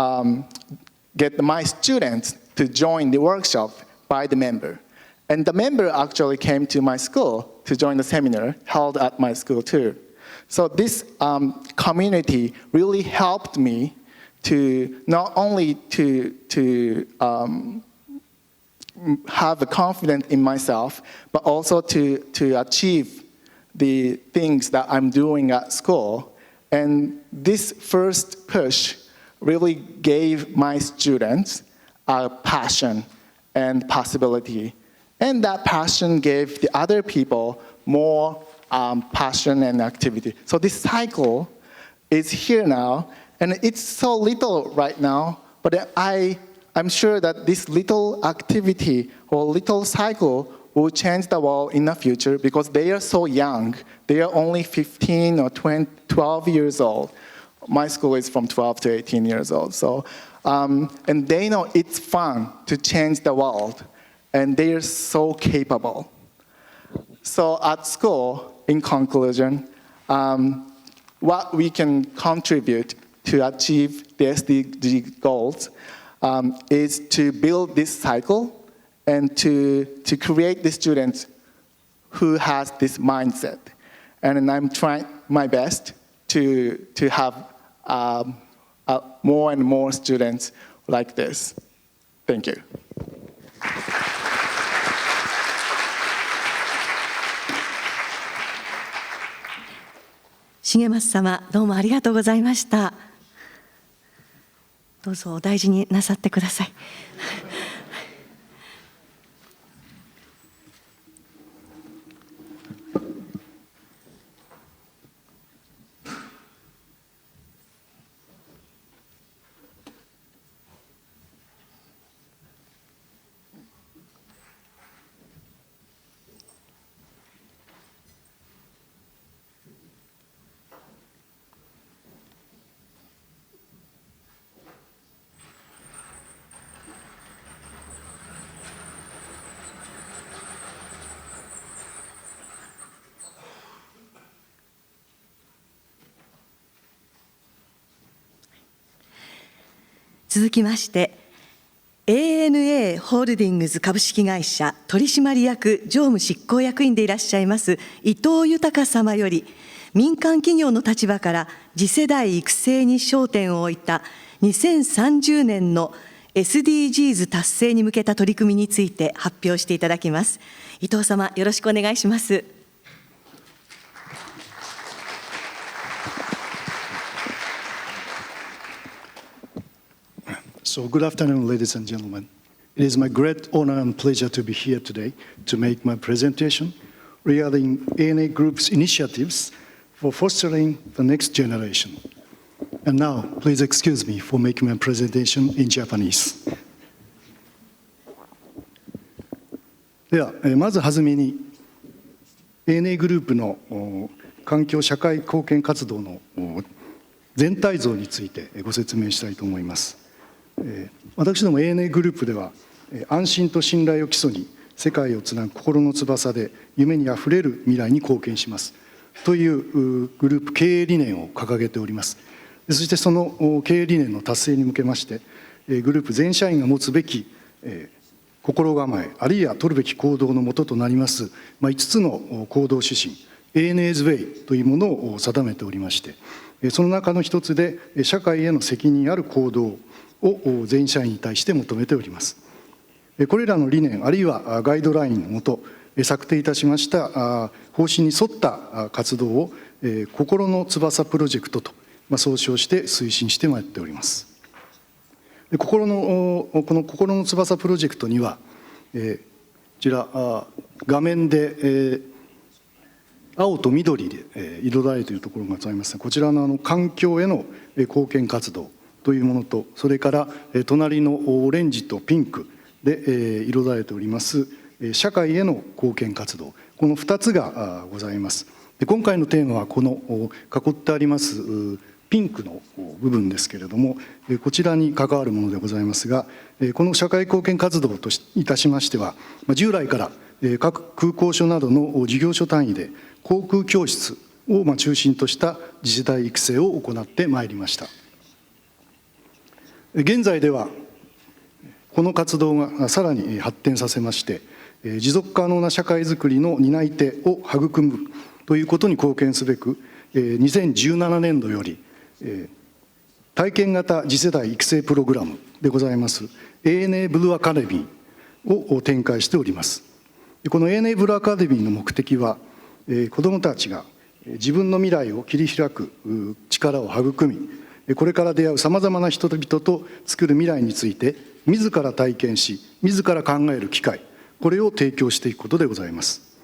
get my students to join the workshop by the member. And the member actually came to my school to join the seminar held at my school too. So this community really helped me to not only to have a confidence in myself, but also to achieve the things that I'm doing at school. And this first push really gave my students a passion and possibility. And that passion gave the other people more passion and activity. So this cycle is here now, and it's so little right now, but I'm sure that this little activity or little cycle will change the world in the future because they are so young. They are only 15 or 12 years old. My school is from 12 to 18 years old. So, and they know it's fun to change the world, and they are so capable. So at school, in conclusion, what we can contribute to achieve the SDG goals is to build this cycle and to create the students who has this mindset. And I'm trying my best to have more and more students like this. Thank you. 重松様、どうもありがとうございました。どうぞお大事になさってください。続きまして ANA ホールディングス株式会社取締役常務執行役員でいらっしゃいます伊藤豊様より、民間企業の立場から次世代育成に焦点を置いた2030年の SDGs 達成に向けた取り組みについて発表していただきます。伊藤様、よろしくお願いします。So good afternoon, ladies and gentlemen. It is my great honor and pleasure to be here today to make my presentation regarding ANA Group's initiatives for fostering the next generation. And now, please excuse me for making my presentation in Japanese. では、まずはじめに ANA グループの環境社会貢献活動の全体像についてご説明したいと思います。私ども ANA グループでは安心と信頼を基礎に世界をつなぐ心の翼で夢にあふれる未来に貢献します。というグループ経営理念を掲げております。そしてその経営理念の達成に向けましてグループ全社員が持つべき心構えあるいは取るべき行動のもととなります5つの行動指針 ANZAI というものを定めておりましてその中の一つで社会への責任ある行動を全社員に対して求めております。これらの理念あるいはガイドラインのもと策定いたしました方針に沿った活動を心の翼プロジェクトと総称して推進してまいっております。この心の翼プロジェクトにはこちら画面で青と緑で彩られているところがございますがこちらの環境への貢献活動というものとそれから隣のオレンジとピンクで彩られております社会への貢献活動この2つがございます。今回のテーマはこの囲ってありますピンクの部分ですけれどもこちらに関わるものでございますがこの社会貢献活動といたしましては従来から各空港所などの事業所単位で航空教室を中心とした次世代育成を行ってまいりました。現在ではこの活動がさらに発展させまして持続可能な社会づくりの担い手を育むということに貢献すべく2017年度より体験型次世代育成プログラムでございます ANA ブルーアカデミーを展開しております。この ANA ブルーアカデミーの目的は子どもたちが自分の未来を切り開く力を育みこれから出会うさまざまな人々と作る未来について自ら体験し自ら考える機会これを提供していくことでございます。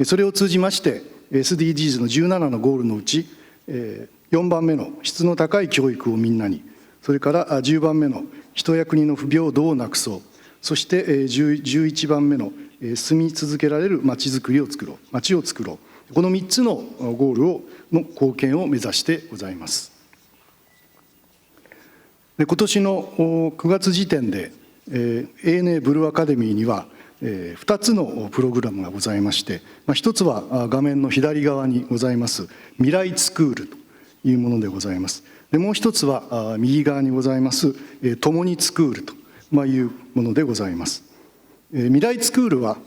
それを通じまして SDGs の17のゴールのうち4番目の質の高い教育をみんなにそれから10番目の人や国の不平等をなくそうそして11番目の住み続けられるまちづくりを作ろう町を作ろうこの3つのゴールの貢献を目指してございます。今年の9月時点で ANA ブルーアカデミーには2つのプログラムがございまして1つは画面の左側にございます未来スクールというものでございます。でもう一つは右側にございます共にスクールというものでございます。未来スクールは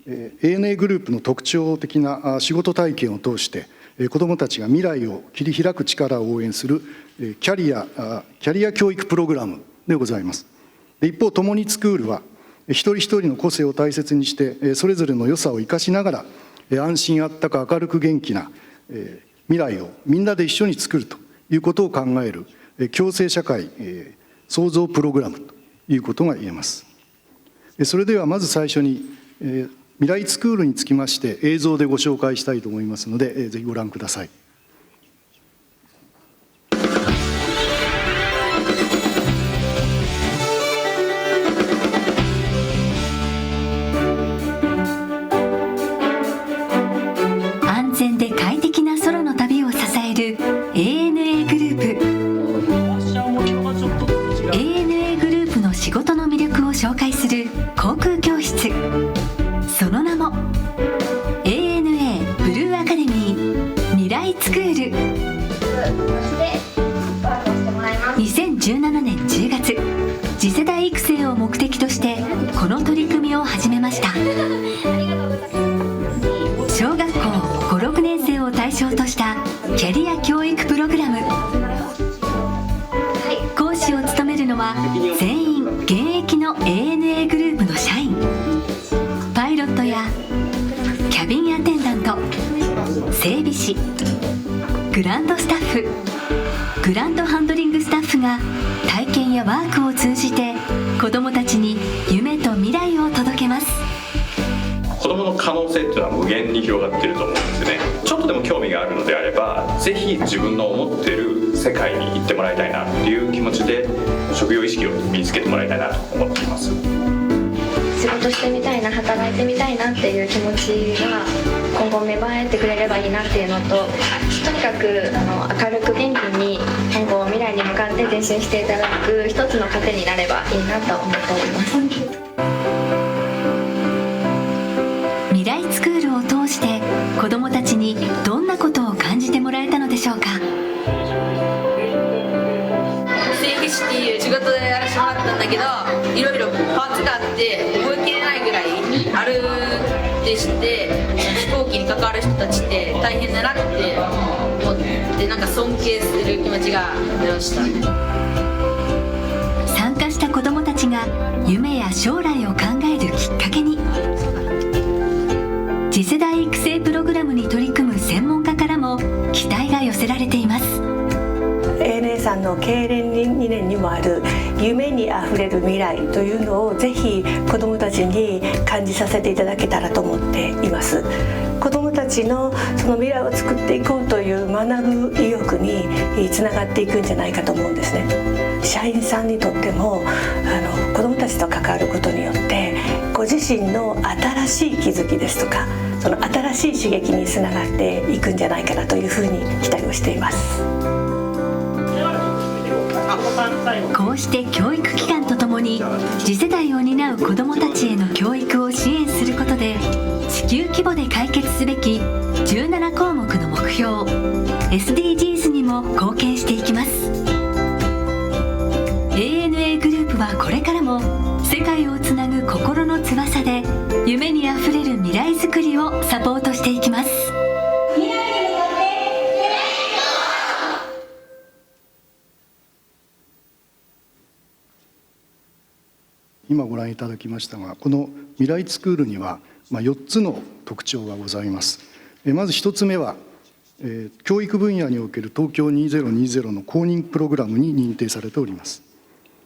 ANA グループの特徴的な仕事体験を通して子どもたちが未来を切り開く力を応援するキャリア教育プログラムでございます。一方共にスクールは一人一人の個性を大切にしてそれぞれの良さを生かしながら安心あったか明るく元気な未来をみんなで一緒に作るということを考える共生社会創造プログラムということが言えます。それではまず最初に未来スクールにつきまして映像でご紹介したいと思いますのでぜひご覧ください。安全で快適な空の旅を支える ANA グループ ANA グループの仕事の魅力を紹介する航空教室その名も ANA ブルーアカデミー未来スクール2017年10月次世代育成を目的としてこの取り組みを始めました。小学校5、6年生を対象としたキャリア教育プログラム講師を務めるのは全員現役の ANA グループの社員パイロットやキャビンアテンダント整備士グランドスタッフグランドハンドリングスタッフが体験やワークを通じて子どもたちに夢と未来を届けます。子どもの可能性っていうのは無限に広がっていると思うんですよね。ちょっとでも興味があるのであればぜひ自分の思っている世界に行ってもらいたいなっていう気持ちで職業意識を身につけてもらいたいなと思っています。仕事してみたいな働いてみたいなっていう気持ちが今後芽生えてくれればいいなっていうのととにかく明るく元気に今後未来に向かって前進していただく一つの糧になればいいなと思っております。未来スクールを通して子どもたちにどんなことを考があって覚えきれないぐらいあるって知って、飛行機に関わる人たちって大変だなって思って、なんか尊敬する気持ちが出ました。参加した子どもたちが夢や将来を考えるきっかけに。次世代育成プログラムに取り組む専門家からも期待が寄せられています。 ANA さんの経連2年にもある夢にあふれる未来というのをぜひ子どもたちに感じさせていただけたらと思っています。子どもたちのその未来を作っていこうという学ぶ意欲につながっていくんじゃないかと思うんですね。社員さんにとっても子どもたちと関わることによってご自身の新しい気づきですとか、その新しい刺激につながっていくんじゃないかなというふうに期待をしています。こうして教育機関とともに次世代を担う子どもたちへの教育を支援することで、地球規模で解決すべき17項目の目標 SDGs にも貢献していきます。 ANA グループはこれからも世界をつなぐ心の翼で夢にあふれる未来づくりをサポートしていきます。今ご覧いただきましたが、この未来スクールには4つの特徴がございます。まず1つ目は、教育分野における東京2020の公認プログラムに認定されております。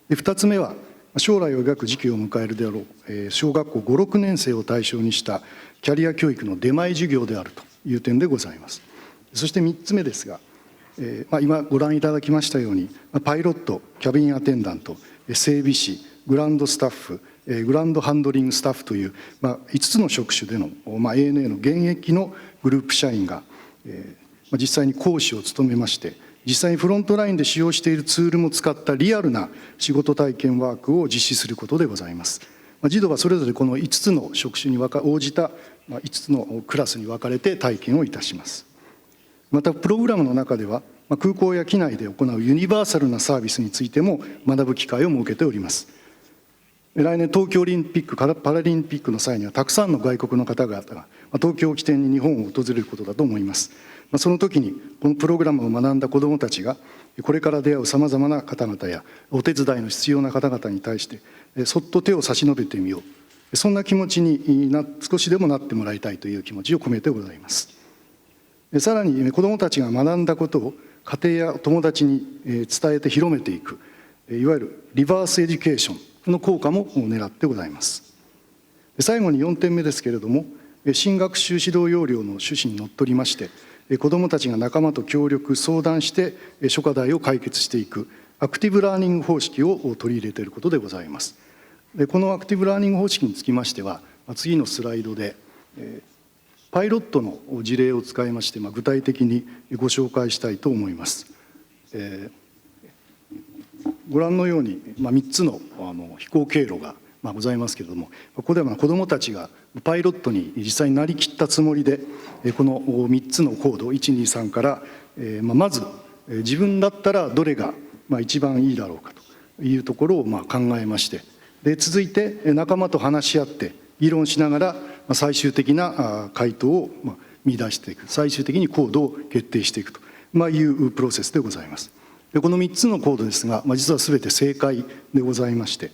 2つ目は、将来を描く時期を迎えるであろう小学校5、6年生を対象にしたキャリア教育の出前授業であるという点でございます。そして3つ目ですが、今ご覧いただきましたように、パイロット、キャビンアテンダント、整備士、グランドスタッフ、グランドハンドリングスタッフという、5つの職種での、ANA の現役のグループ社員が、実際に講師を務めまして、実際にフロントラインで使用しているツールも使ったリアルな仕事体験ワークを実施することでございます。児童はそれぞれこの5つの職種に応じた5つのクラスに分かれて体験をいたします。またプログラムの中では空港や機内で行うユニバーサルなサービスについても学ぶ機会を設けております。来年東京オリンピック・パラリンピックの際にはたくさんの外国の方々が東京を起点に日本を訪れることだと思います。その時にこのプログラムを学んだ子どもたちがこれから出会うさまざまな方々やお手伝いの必要な方々に対してそっと手を差し伸べてみよう、そんな気持ちに少しでもなってもらいたいという気持ちを込めてございます。さらに子どもたちが学んだことを家庭や友達に伝えて広めていく、いわゆるリバースエデュケーションの効果も狙ってございます。最後に4点目ですけれども、新学習指導要領の趣旨にのっとりまして子どもたちが仲間と協力相談して諸課題を解決していくアクティブラーニング方式を取り入れていることでございます。このアクティブラーニング方式につきましては次のスライドでパイロットの事例を使いまして具体的にご紹介したいと思います。ご覧のように3つの飛行経路がございますけれども、ここでは子どもたちがパイロットに実際になりきったつもりでこの3つのコード123からまず自分だったらどれが一番いいだろうかというところを考えまして、で続いて仲間と話し合って議論しながら最終的な回答を見出していく、最終的にコードを決定していくというプロセスでございます。でこの3つのコードですが実は全て正解でございまして、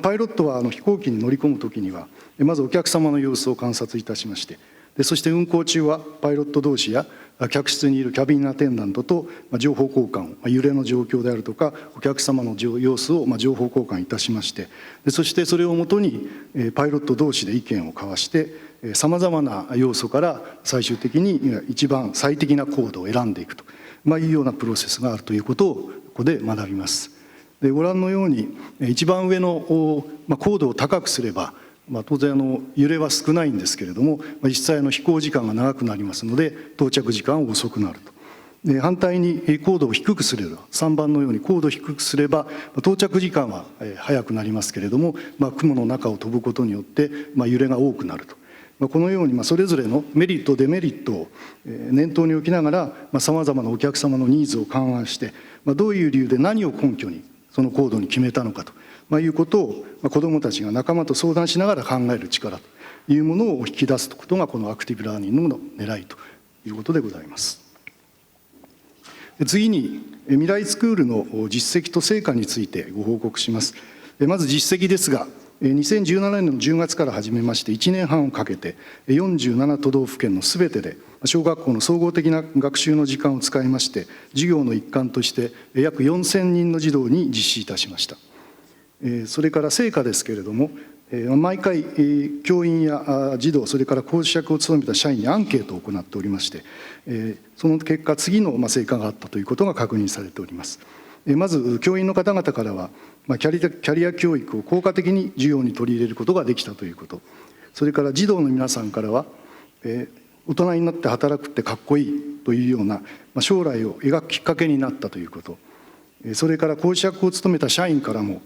パイロットは飛行機に乗り込むときにはまずお客様の様子を観察いたしまして、でそして運航中はパイロット同士や客室にいるキャビンアテンダントと情報交換を、揺れの状況であるとかお客様の様子を情報交換いたしまして、でそしてそれをもとにパイロット同士で意見を交わしてさまざまな要素から最終的に一番最適なコードを選んでいくというようなプロセスがあるということをここで学びます。でご覧のように一番上の高度を高くすれば当然揺れは少ないんですけれども実際飛行時間が長くなりますので到着時間は遅くなると。で反対に高度を低くすれば3番のように高度を低くすれば到着時間は早くなりますけれども雲の中を飛ぶことによって揺れが多くなると。このようにそれぞれのメリットデメリットを念頭に置きながらさまざまなお客様のニーズを勘案してどういう理由で何を根拠にその高度に決めたのかということを子どもたちが仲間と相談しながら考える力というものを引き出すことがこのアクティブラーニングの狙いということでございます。次に未来スクールの実績と成果についてご報告します。まず実績ですが、2017年の10月から始めまして1年半をかけて47都道府県のすべてで小学校の総合的な学習の時間を使いまして授業の一環として約4000人の児童に実施いたしました。それから成果ですけれども、毎回教員や児童それから講師役を務めた社員にアンケートを行っておりまして、その結果次の成果があったということが確認されております。まず教員の方々からはキャリア教育を効果的に授業に取り入れることができたということ、それから児童の皆さんからは大人になって働くってかっこいいというような将来を描くきっかけになったということ、それから講師役を務めた社員からも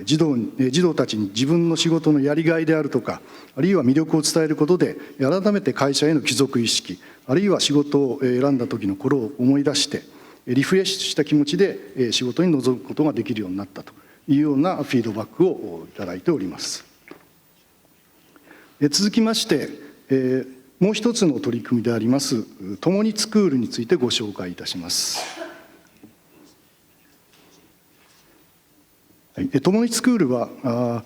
児童たちに自分の仕事のやりがいであるとか、あるいは魅力を伝えることで改めて会社への帰属意識、あるいは仕事を選んだ時の頃を思い出してリフレッシュした気持ちで仕事に臨むことができるようになったというようなフィードバックをいただいております。続きましてもう一つの取り組みであります共にスクールについてご紹介いたします。共にスクールは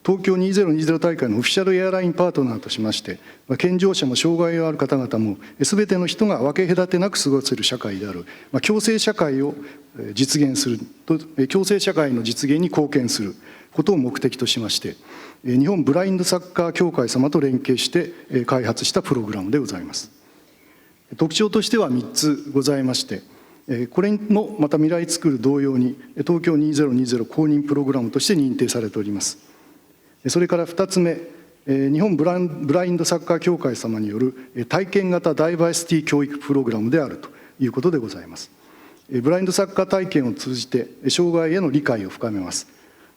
東京2020大会のオフィシャルエアラインパートナーとしまして健常者も障害のある方々も全ての人が分け隔てなく過ごせる社会である共生社会を実現すると共生社会の実現に貢献することを目的としまして日本ブラインドサッカー協会様と連携して開発したプログラムでございます。特徴としては3つございましてこれもまた未来スクール同様に東京2020公認プログラムとして認定されております。それから2つ目、日本ブラインドサッカー協会様による体験型ダイバーシティ教育プログラムであるということでございます。ブラインドサッカー体験を通じて障害への理解を深めます。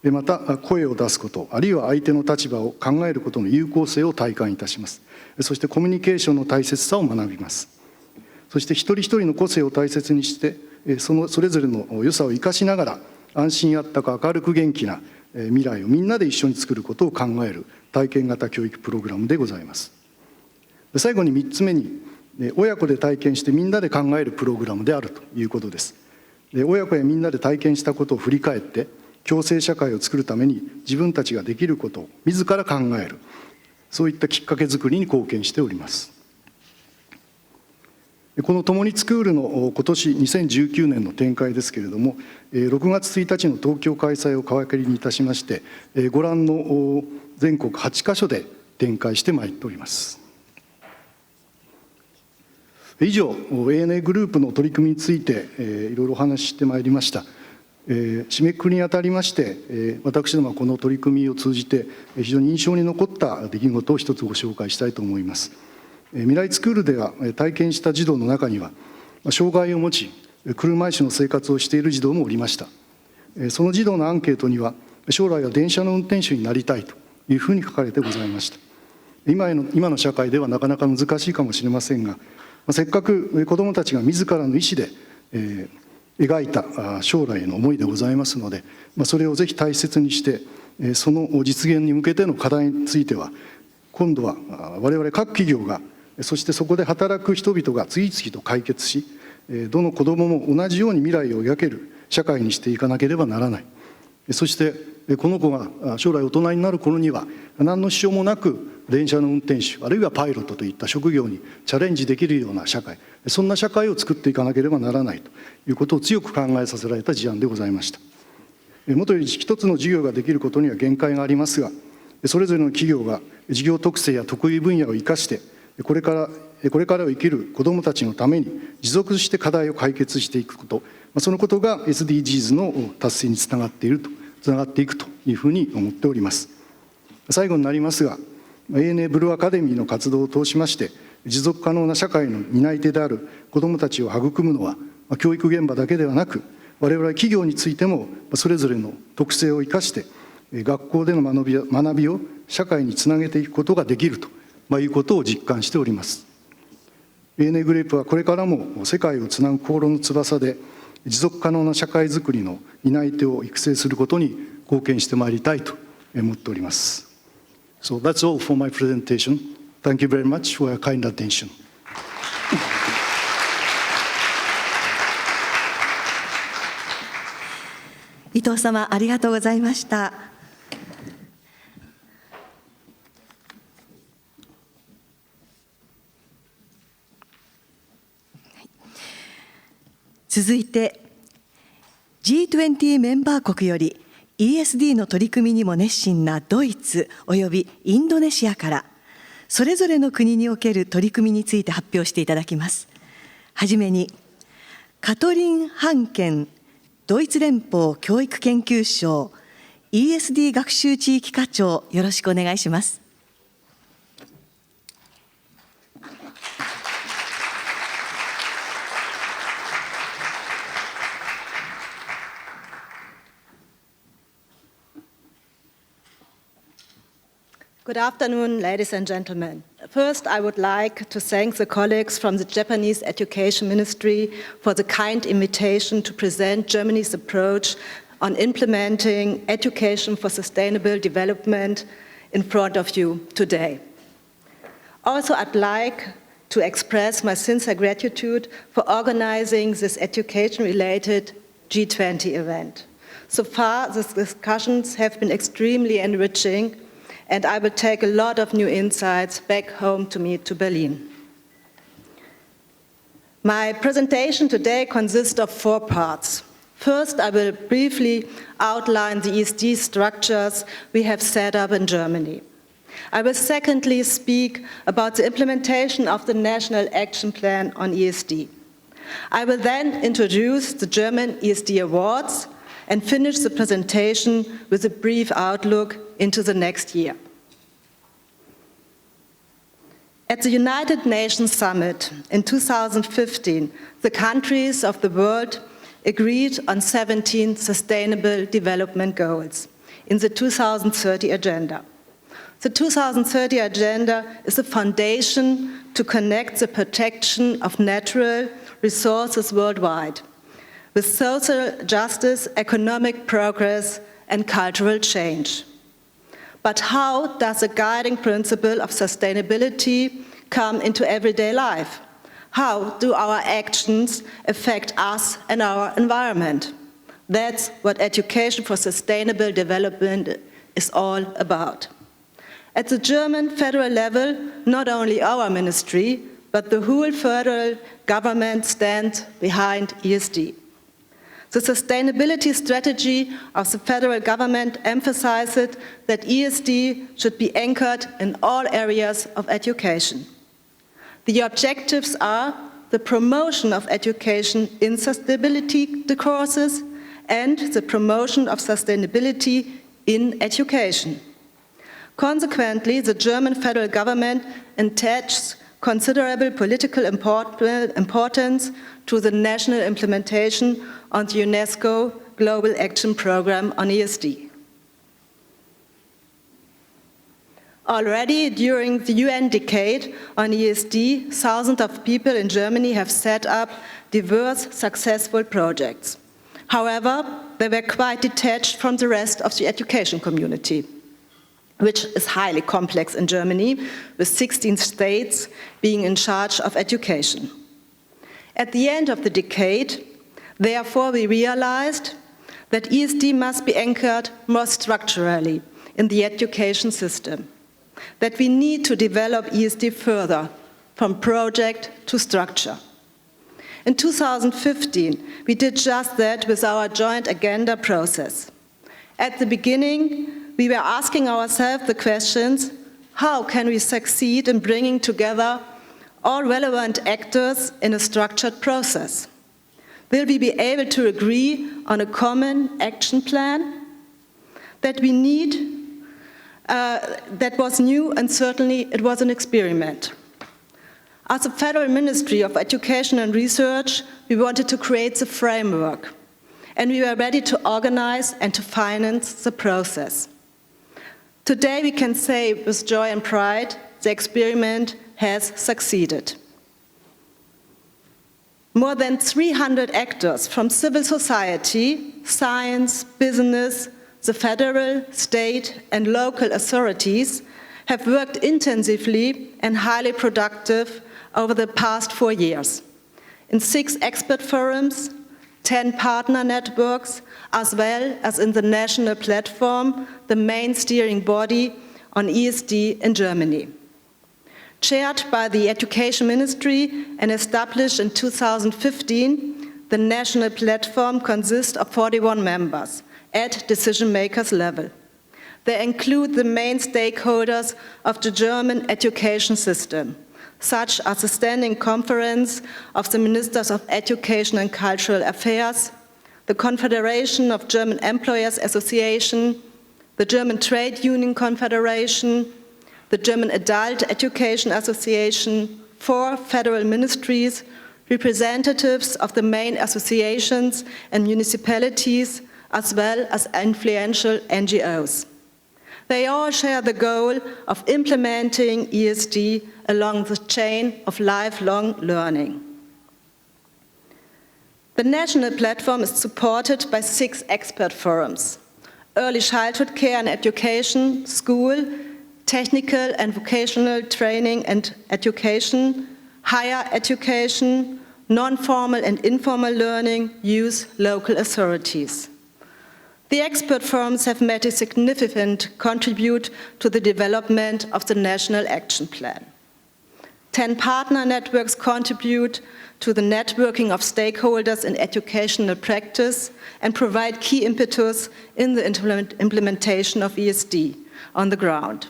また声を出すこと、あるいは相手の立場を考えることの有効性を体感いたします。そしてコミュニケーションの大切さを学びます。そして一人一人の個性を大切にしてそれぞれの良さを生かしながら安心あったか明るく元気な未来をみんなで一緒に作ることを考える体験型教育プログラムでございます。最後に3つ目に親子で体験してみんなで考えるプログラムであるということです。親子やみんなで体験したことを振り返って共生社会を作るために自分たちができることを自ら考える、そういったきっかけ作りに貢献しております。この共にスクールの今年2019年の展開ですけれども6月1日の東京開催を皮切りにいたしましてご覧の全国8カ所で展開してまいっております。以上 ANA グループの取り組みについていろいろお話ししてまいりました。締めくくりにあたりまして私どもはこの取り組みを通じて非常に印象に残った出来事を一つご紹介したいと思います。未来スクールでは体験した児童の中には障害を持ち車椅子の生活をしている児童もおりました。その児童のアンケートには将来は電車の運転手になりたいというふうに書かれてございました。今の社会ではなかなか難しいかもしれませんがせっかく子どもたちが自らの意思で描いた将来への思いでございますのでそれをぜひ大切にしてその実現に向けての課題については今度は我々各企業がそしてそこで働く人々が次々と解決しどの子どもも同じように未来を描ける社会にしていかなければならない。そしてこの子が将来大人になる頃には何の支障もなく電車の運転手あるいはパイロットといった職業にチャレンジできるような社会、そんな社会を作っていかなければならないということを強く考えさせられた事案でございました。もとより一つの事業ができることには限界がありますがそれぞれの企業が事業特性や得意分野を生かしてこれからを生きる子どもたちのために持続して課題を解決していくこと、そのことが SDGs の達成につながっていくというふうに思っております。最後になりますが ANA ブルーアカデミーの活動を通しまして持続可能な社会の担い手である子どもたちを育むのは教育現場だけではなく我々企業についてもそれぞれの特性を生かして学校での学びを社会につなげていくことができるということを実感しております。ANA グループはこれからも世界をつなぐ航路の翼で持続可能な社会づくりの担い手を育成することに貢献してまいりたいと思っております。So that's all for my presentation. Thank you very much for your kind attention. 伊藤様、ありがとうございました。続いて G20 メンバー国より ESD の取り組みにも熱心なドイツおよびインドネシアからそれぞれの国における取り組みについて発表していただきます。はじめにカトリン・ハンケンドイツ連邦教育研究省 ESD 学習地域課長、よろしくお願いします。Good afternoon, ladies and gentlemen. First, I would like to thank the colleagues from the Japanese Education Ministry for the kind invitation to present Germany's approach on implementing education for sustainable development in front of you today. Also, I'd like to express my sincere gratitude for organizing this education-related G20 event. So far, the discussions have been extremely enriching, and I will take a lot of new insights back home to me to Berlin. My presentation today consists of 4 parts. First, I will briefly outline the ESD structures we have set up in Germany. I will secondly speak about the implementation of the National Action Plan on ESD. I will then introduce the German ESD Awards and finish the presentation with a brief outlook into the next year. At the United Nations Summit in 2015, the countries of the world agreed on 17 Sustainable Development Goals in the 2030 Agenda. The 2030 Agenda is a foundation to connect the protection of natural resources worldwide with social justice, economic progress, and cultural change. But how does the guiding principle of sustainability come into everyday life? How do our actions affect us and our environment? That's what education for sustainable development is all about. At the German federal level, not only our ministry, but the whole federal government stands behind ESD. The sustainability strategy of the federal government emphasizes that ESD should be anchored in all areas of education. The objectives are the promotion of education in sustainability courses and the promotion of sustainability in education. Consequently, the German federal government attaches considerable political importance to the national implementation on the UNESCO Global Action Programme on ESD. Already during the UN Decade on ESD, thousands of people in Germany have set up diverse successful projects. However, they were quite detached from the rest of the education community, which is highly complex in Germany, with 16 states being in charge of education. At the end of the decade, therefore, we realized that ESD must be anchored more structurally in the education system, that we need to develop ESD further from project to structure. In 2015, we did just that with our joint agenda process. At the beginning, we were asking ourselves the questions, how can we succeed in bringing together all relevant actors in a structured process? Will we be able to agree on a common action plan? That we need, that was new, and certainly it was an experiment. As a Federal Ministry of Education and Research, we wanted to create the framework, and we were ready to organize and to finance the process. Today we can say with joy and pride, the experiment has succeeded. More than 300 actors from civil society, science, business, the federal, state, and local authorities have worked intensively and highly productive over the past 4 years in 6 expert forums, 10 partner networks, as well as in the national platform, the main steering body on ESD in Germany. Chaired by the Education Ministry and established in 2015, the national platform consists of 41 members at decision-makers level. They include the main stakeholders of the German education system, such as the Standing Conference of the Ministers of Education and Cultural Affairs, the Confederation of German Employers Association, the German Trade Union Confederation, the German Adult Education Association, 4 federal ministries, representatives of the main associations and municipalities, as well as influential NGOs. They all share the goal of implementing ESD along the chain of lifelong learning. The national platform is supported by 6 expert forums: early childhood care and education, school, technical and vocational training and education, higher education, non-formal and informal learning, youth, local authorities. The expert forums have made a significant contribution to the development of the National Action Plan. 10 partner networks contribute to the networking of stakeholders in educational practice and provide key impetus in the implementation of ESD on the ground.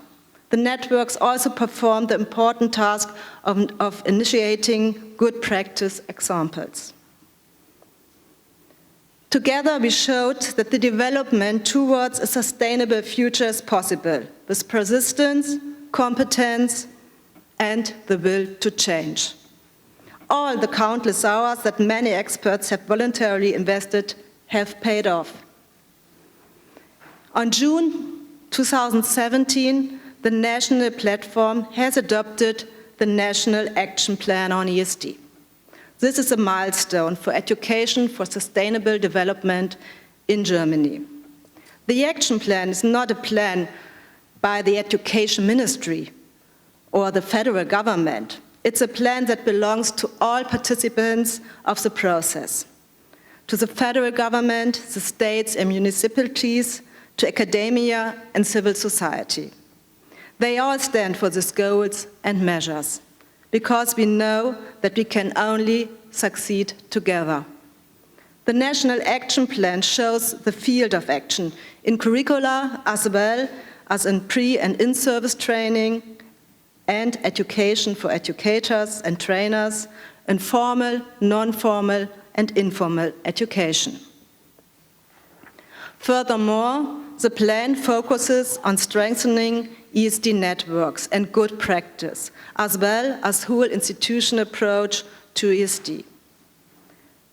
The networks also perform the important task of initiating good practice examples. Together, we showed that the development towards a sustainable future is possible with persistence, competence, and the will to change. All the countless hours that many experts have voluntarily invested have paid off. On June 2017, the national platform has adopted the National Action Plan on ESD. This is a milestone for education for sustainable development in Germany. The action plan is not a plan by the Education Ministry or the federal government. It's a plan that belongs to all participants of the process, to the federal government, the states and municipalities, to academia and civil society. They all stand for these goals and measures, because we know that we can only succeed together. The National Action Plan shows the field of action in curricula as well as in pre- and in-service training and education for educators and trainers, in formal, non-formal and informal education. Furthermore, the plan focuses on strengthening ESD networks and good practice, as well as whole institution approach to ESD.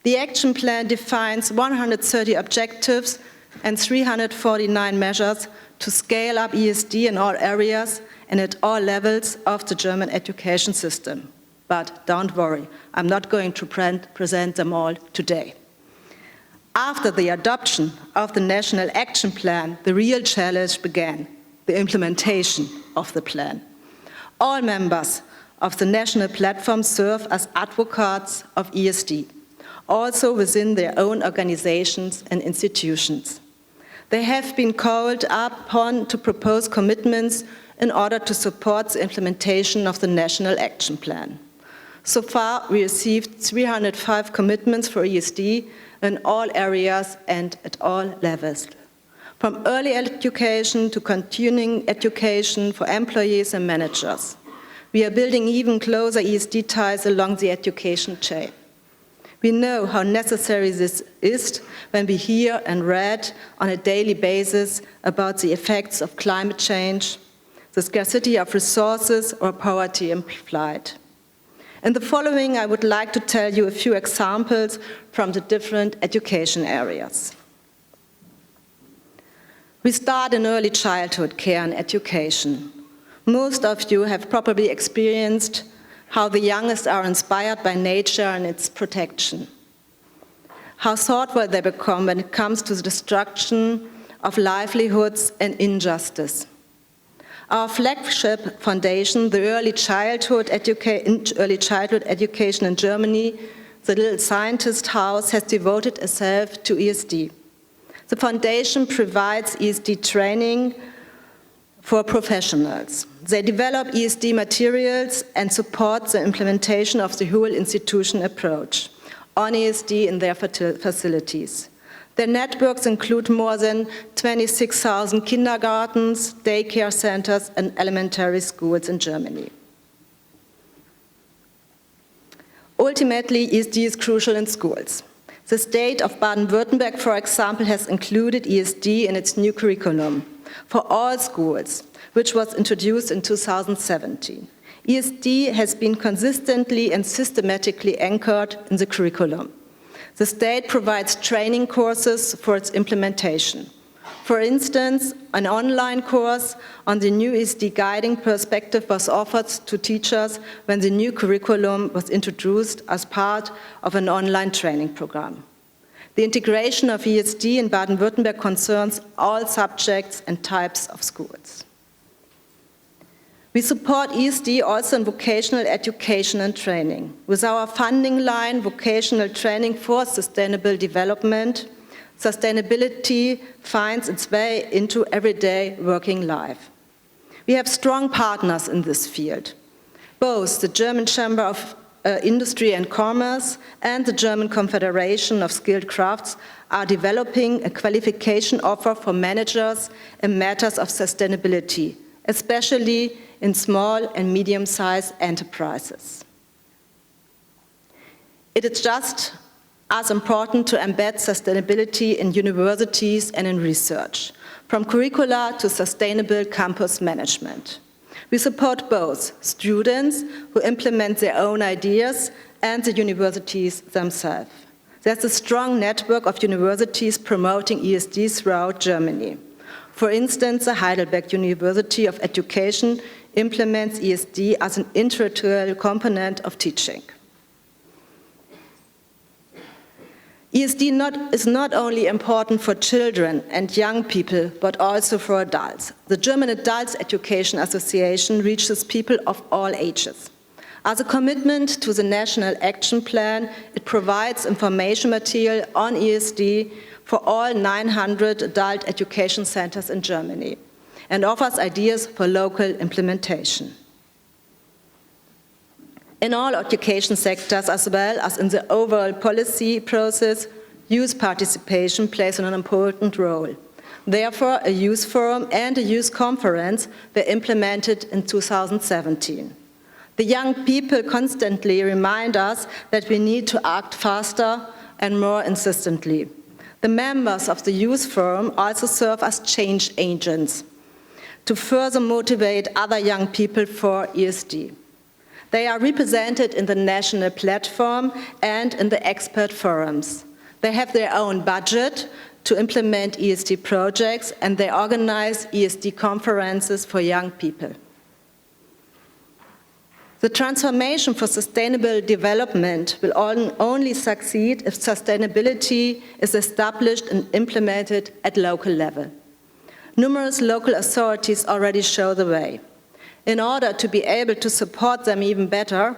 The action plan defines 130 objectives and 349 measures to scale up ESD in all areas and at all levels of the German education system. But don't worry, I'm not going to present them all today. After the adoption of the National Action Plan, the real challenge began, the implementation of the plan. All members of the national platform serve as advocates of ESD, also within their own organizations and institutions. They have been called upon to propose commitments in order to support the implementation of the National Action Plan. So far, we received 305 commitments for ESD in all areas and at all levels, from early education to continuing education for employees and managers. We are building even closer ESD ties along the education chain. We know how necessary this is when we hear and read on a daily basis about the effects of climate change, the scarcity of resources, or poverty implied. In the following, I would like to tell you a few examples from the different education areas. We start in early childhood care and education. Most of you have probably experienced how the youngest are inspired by nature and its protection, how thoughtful they become when it comes to the destruction of livelihoods and injustice. Our flagship foundation, the Early Childhood Education in Germany, the Little Scientist House, has devoted itself to ESD. The foundation provides ESD training for professionals. They develop ESD materials and support the implementation of the whole institution approach on ESD in their facilities. Their networks include more than 26,000 kindergartens, daycare centers, and elementary schools in Germany. Ultimately, ESD is crucial in schools. The state of Baden-Württemberg, for example, has included ESD in its new curriculum for all schools, which was introduced in 2017. ESD has been consistently and systematically anchored in the curriculum. The state provides training courses for its implementation. For instance, an online course on the new ESD guiding perspective was offered to teachers when the new curriculum was introduced as part of an online training program. The integration of ESD in Baden-Württemberg concerns all subjects and types of schools. We support ESD also in vocational education and training. With our funding line, Vocational Training for Sustainable Development, sustainability finds its way into everyday working life. We have strong partners in this field. Both the German Chamber of Industry and Commerce and the German Confederation of Skilled Crafts are developing a qualification offer for managers in matters of sustainability, especially in small and medium-sized enterprises. It is just as important to embed sustainability in universities and in research, from curricula to sustainable campus management. We support both students who implement their own ideas and the universities themselves. There's a strong network of universities promoting ESD throughout Germany. For instance, the Heidelberg University of Education implements ESD as an integral component of teaching. ESD is not only important for children and young people, but also for adults. The German Adults Education Association reaches people of all ages. As a commitment to the National Action Plan, it provides information material on ESD for all 900 adult education centers in Germany and offers ideas for local implementation. In all education sectors, as well as in the overall policy process, youth participation plays an important role. Therefore, a youth forum and a youth conference were implemented in 2017. The young people constantly remind us that we need to act faster and more insistently. The members of the youth forum also serve as change agents to further motivate other young people for ESD. They are represented in the national platform and in the expert forums. They have their own budget to implement ESD projects, and they organize ESD conferences for young people. The transformation for sustainable development will only succeed if sustainability is established and implemented at local level. Numerous local authorities already show the way. In order to be able to support them even better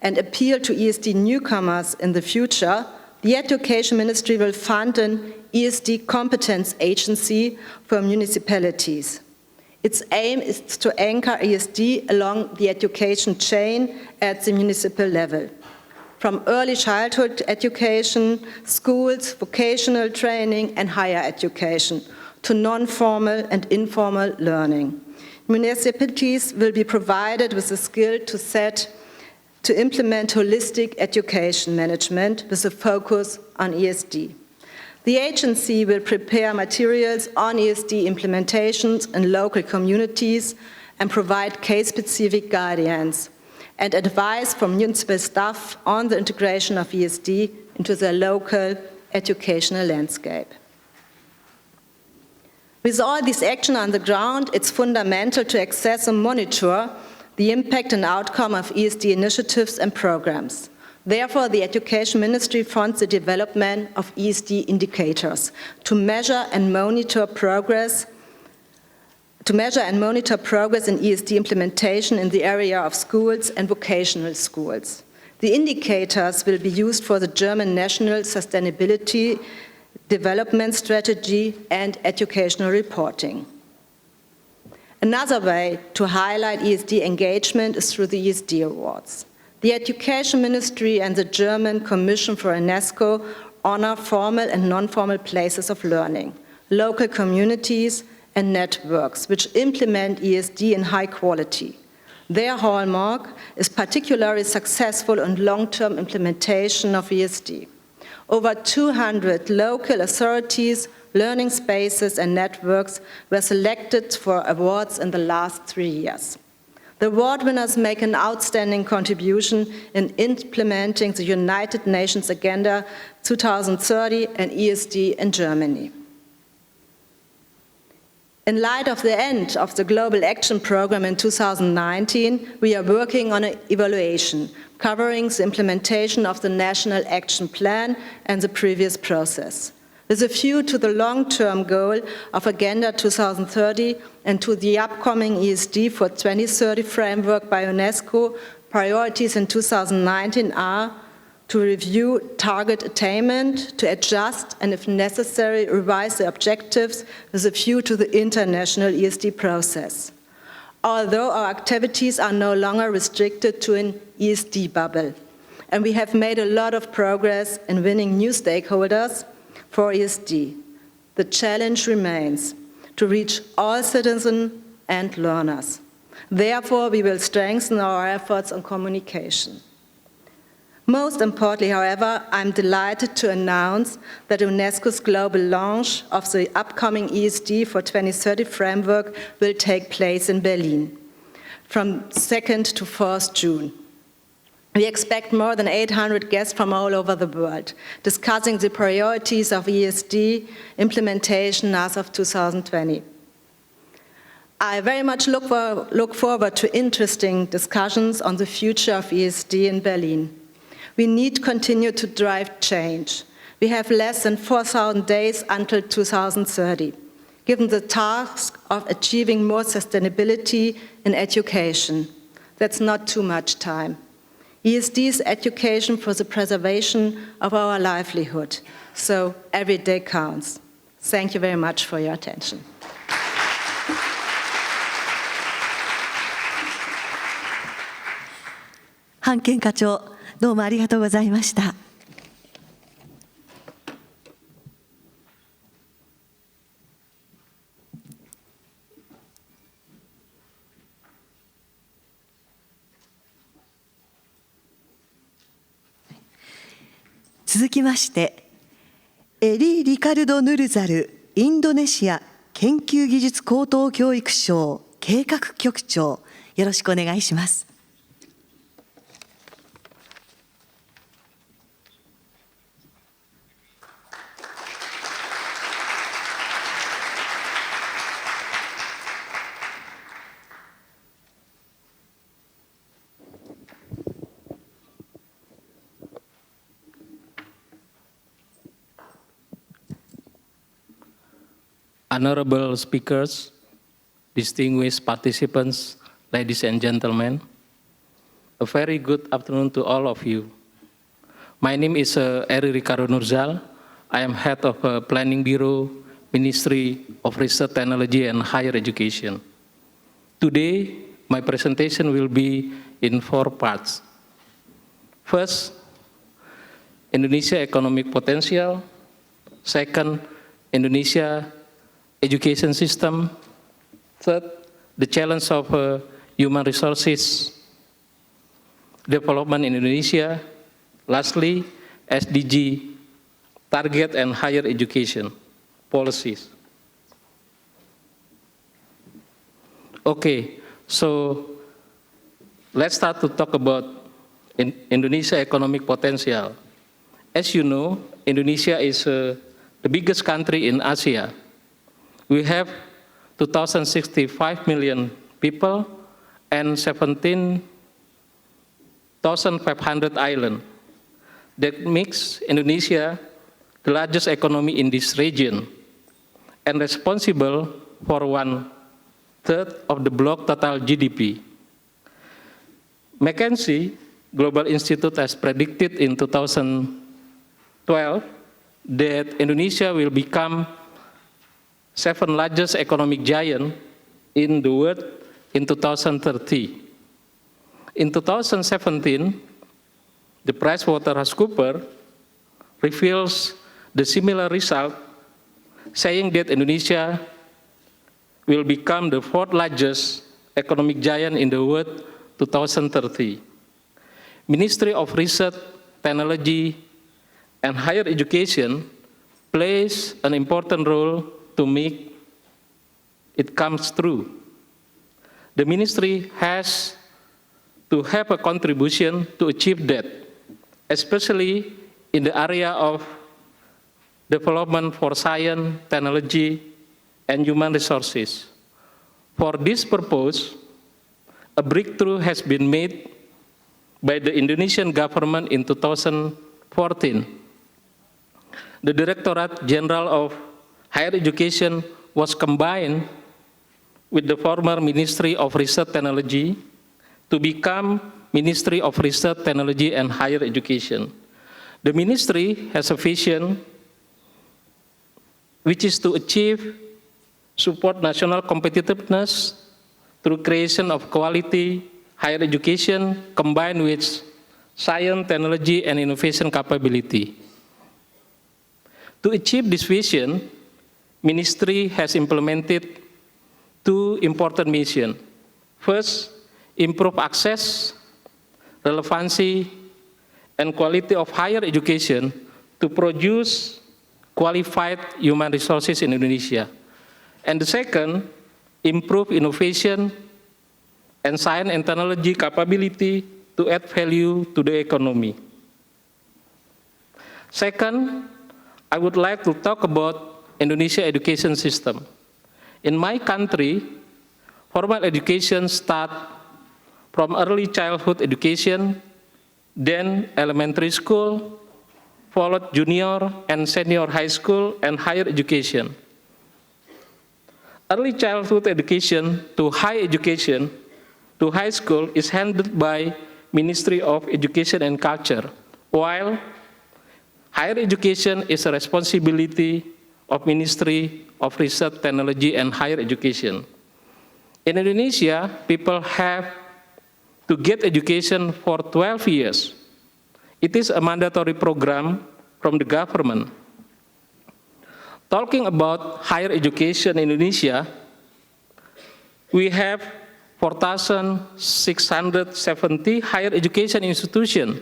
and appeal to ESD newcomers in the future, the Education Ministry will fund an ESD competence agency for municipalities. Its aim is to anchor ESD along the education chain at the municipal level, from early childhood education, schools, vocational training, and higher education, to non-formal and informal learning. Municipalities will be provided with the skill to implement holistic education management with a focus on ESD. The agency will prepare materials on ESD implementations in local communities and provide case-specific guidance and advice from municipal staff on the integration of ESD into their local educational landscape. With all this action on the ground, it's fundamental to assess and monitor the impact and outcome of ESD initiatives and programs. Therefore, the Education Ministry funds the development of ESD indicators to measure and monitor progress in ESD implementation in the area of schools and vocational schools. The indicators will be used for the German National Sustainability Development Strategy and educational reporting. Another way to highlight ESD engagement is through the ESD Awards. The Education Ministry and the German Commission for UNESCO honor formal and non-formal places of learning, local communities, and networks which implement ESD in high quality. Their hallmark is particularly successful and long-term implementation of ESD. Over 200 local authorities, learning spaces, and networks were selected for awards in the last 3 years. The award winners make an outstanding contribution in implementing the United Nations Agenda 2030 and ESD in Germany. In light of the end of the Global Action Programme in 2019, we are working on an evaluation covering the implementation of the National Action Plan and the previous process. With a view to the long-term goal of Agenda 2030 and to the upcoming ESD for 2030 framework by UNESCO, priorities in 2019 are to review target attainment, to adjust and, if necessary, revise the objectives with a view to the international ESD process. Although our activities are no longer restricted to an ESD bubble, and we have made a lot of progress in winning new stakeholders for ESD, the challenge remains to reach all citizens and learners. Therefore, we will strengthen our efforts on communication. Most importantly, however, I'm delighted to announce that UNESCO's global launch of the upcoming ESD for 2030 framework will take place in Berlin from 2nd to 4th June. We expect more than 800 guests from all over the world discussing the priorities of ESD implementation as of 2020. I very much look forward to interesting discussions on the future of ESD in Berlin. We need to continue to drive change. We have less than 4,000 days until 2030, given the task of achieving more sustainability in education. That's not too much time. ESD is education for the preservation of our livelihood, so every day counts. Thank you very much for your attention. ハンケン課長、どうもありがとうございました。続きまして、リカルド・ヌルザルインドネシア研究技術高等教育省計画局長、よろしくお願いします。Honorable speakers, distinguished participants, ladies and gentlemen, a very good afternoon to all of you. My name is Ricardo Nurzal. I am head of Planning Bureau, Ministry of Research, Technology and Higher Education. Today, my presentation will be in 4 parts. First, Indonesia economic potential. Second, Indonesia education system. Third, the challenge of human resources development in Indonesia. Lastly, SDG, target and higher education policies. Okay, so let's start to talk about Indonesia economic potential. As you know, Indonesia is the biggest country in Asia. We have 2,065 million people and 17,500 islands. that makes Indonesia the largest economy in this region and responsible for 1/3 of the bloc total GDP. McKinsey Global Institute has predicted in 2012 that Indonesia will become 7th largest economic giant in the world in 2030. In 2017, the PricewaterhouseCoopers reveals the similar result, saying that Indonesia will become the 4th largest economic giant in the world 2030. Ministry of Research, Technology, and Higher Education plays an important role to make it come true. The ministry has to have a contribution to achieve that, especially in the area of development for science, technology, and human resources. For this purpose, a breakthrough has been made by the Indonesian government in 2014. The Directorate General of Higher Education was combined with the former Ministry of Research Technology to become Ministry of Research, Technology, and Higher Education. The ministry has a vision which is to achieve support national competitiveness through creation of quality higher education combined with science, technology, and innovation capability. To achieve this vision, ministry has implemented 2 important missions. First, improve access, relevancy, and quality of higher education to produce qualified human resources in Indonesia. And the second, improve innovation and science and technology capability to add value to the economy. Second, I would like to talk about Indonesia education system. In my country, formal education starts from early childhood education, then elementary school, followed junior and senior high school and higher education. Early childhood education to high education to high school is handled by Ministry of Education and Culture, while higher education is a responsibility of Ministry of Research, Technology, and Higher Education. In Indonesia, people have to get education for 12 years. It is a mandatory program from the government. Talking about higher education in Indonesia, we have 4,670 higher education institutions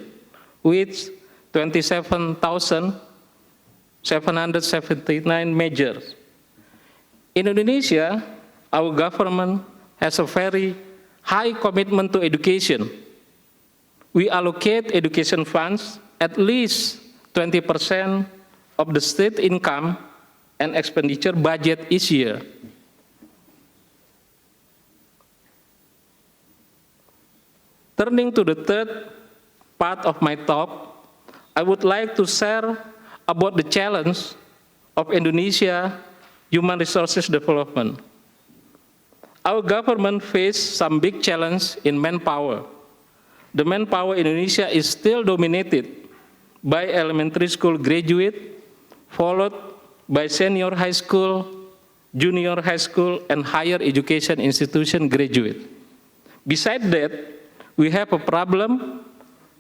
with 27,779 majors. In Indonesia, our government has a very high commitment to education. We allocate education funds at least 20% of the state income and expenditure budget each year. Turning to the third part of my talk, I would like to share about the challenge of Indonesia human resources development. Our government faces some big challenge in manpower. The manpower in Indonesia is still dominated by elementary school graduate, followed by senior high school, junior high school, and higher education institution graduate. Besides that, we have a problem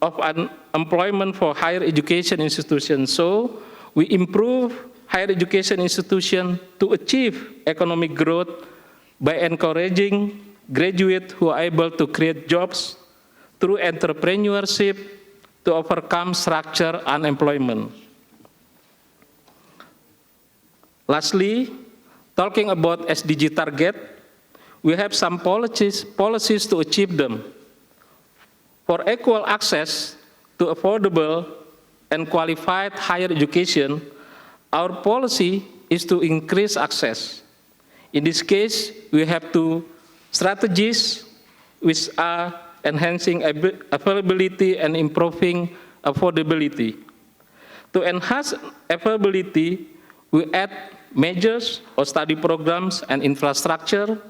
of unemployment for higher education institutions. So we improve higher education institutions to achieve economic growth by encouraging graduates who are able to create jobs through entrepreneurship to overcome structural unemployment. Lastly, talking about SDG target, we have some policies to achieve them. For equal access to affordable and qualified higher education, our policy is to increase access. In this case, we have 2 strategies which are enhancing availability and improving affordability. To enhance affordability, we add measures or study programs and infrastructure,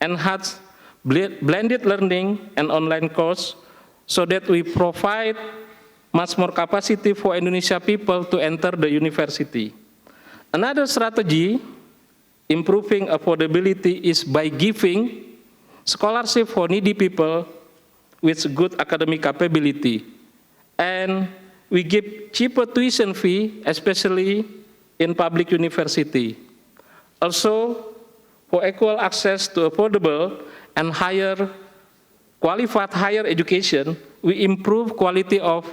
enhance blended learning and online course, so that we provide much more capacity for Indonesia people to enter the university. Another strategy improving affordability is by giving scholarship for needy people with good academic capability. And we give cheaper tuition fee, especially in public university. Also, for equal access to affordable and qualified higher education, we improve quality of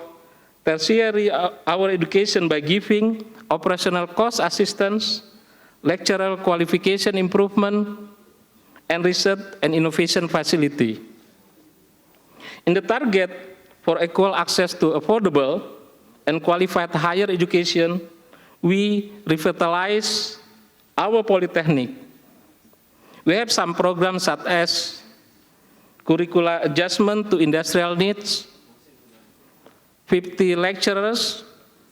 tertiary our education by giving operational cost assistance, lecturer qualification improvement, and research and innovation facility. In the target for equal access to affordable and qualified higher education, we revitalize our polytechnic. We have some programs such as curricular adjustment to industrial needs, 50 lecturers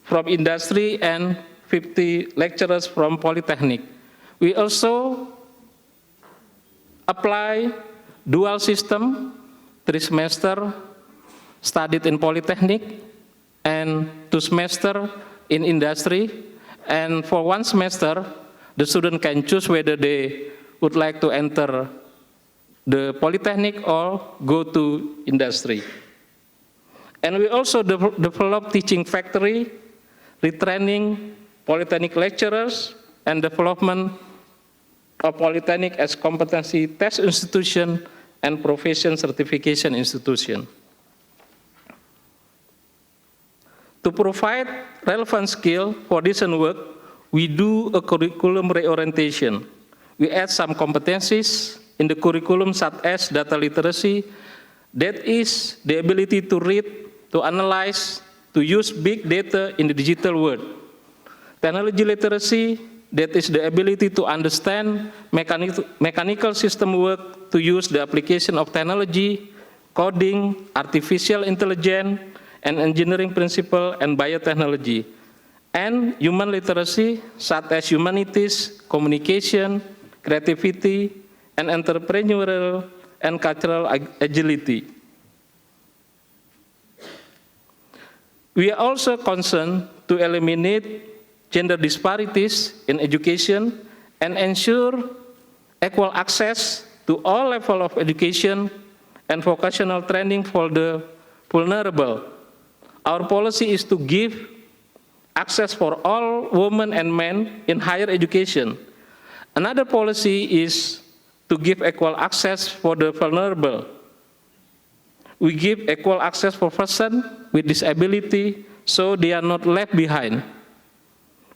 from industry and 50 lecturers from polytechnic. We also apply dual system, 3 semester studied in polytechnic and 2 semester in industry. And for 1 semester, the student can choose whether they would like to enter the polytechnic or go to industry. And we also develop teaching factory, retraining polytechnic lecturers, and development of polytechnic as competency test institution and profession certification institution. To provide relevant skill for decent work, we do a curriculum reorientation. We add some competencies in the curriculum such as data literacy, that is the ability to read, to analyze, to use big data in the digital world. Technology literacy, that is the ability to understand mechanical system work, to use the application of technology, coding, artificial intelligence, and engineering principle and biotechnology. And human literacy, such as humanities, communication, creativity, and entrepreneurial and cultural agility. We are also concerned to eliminate gender disparities in education and ensure equal access to all levels of education and vocational training for the vulnerable. Our policy is to give access for all women and men in higher education. Another policy is to give equal access for the vulnerable. We give equal access for persons with disability so they are not left behind.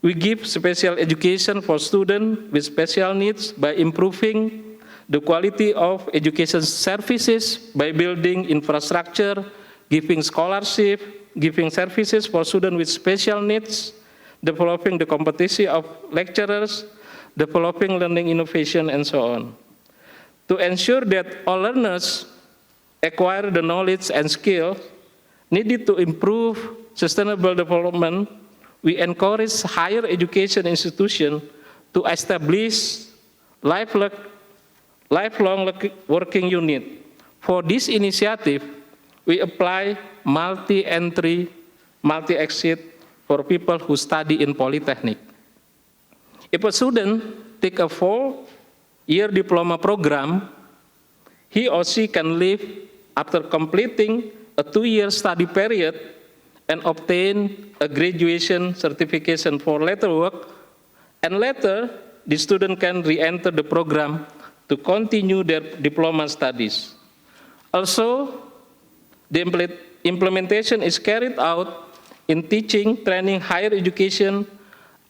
We give special education for students with special needs by improving the quality of education services by building infrastructure, giving scholarship, giving services for students with special needs, developing the competency of lecturers, developing learning innovation, and so on. To ensure that all learners acquire the knowledge and skills needed to improve sustainable development, we encourage higher education institutions to establish lifelong working unit. For this initiative, we apply multi-entry, multi-exit for people who study in polytechnic. If a student takes a 4-year diploma program, he or she can leave after completing a 2-year study period and obtain a graduation certification for later work, and later the student can re-enter the program to continue their diploma studies. Also, the implementation is carried out in teaching, training, higher education,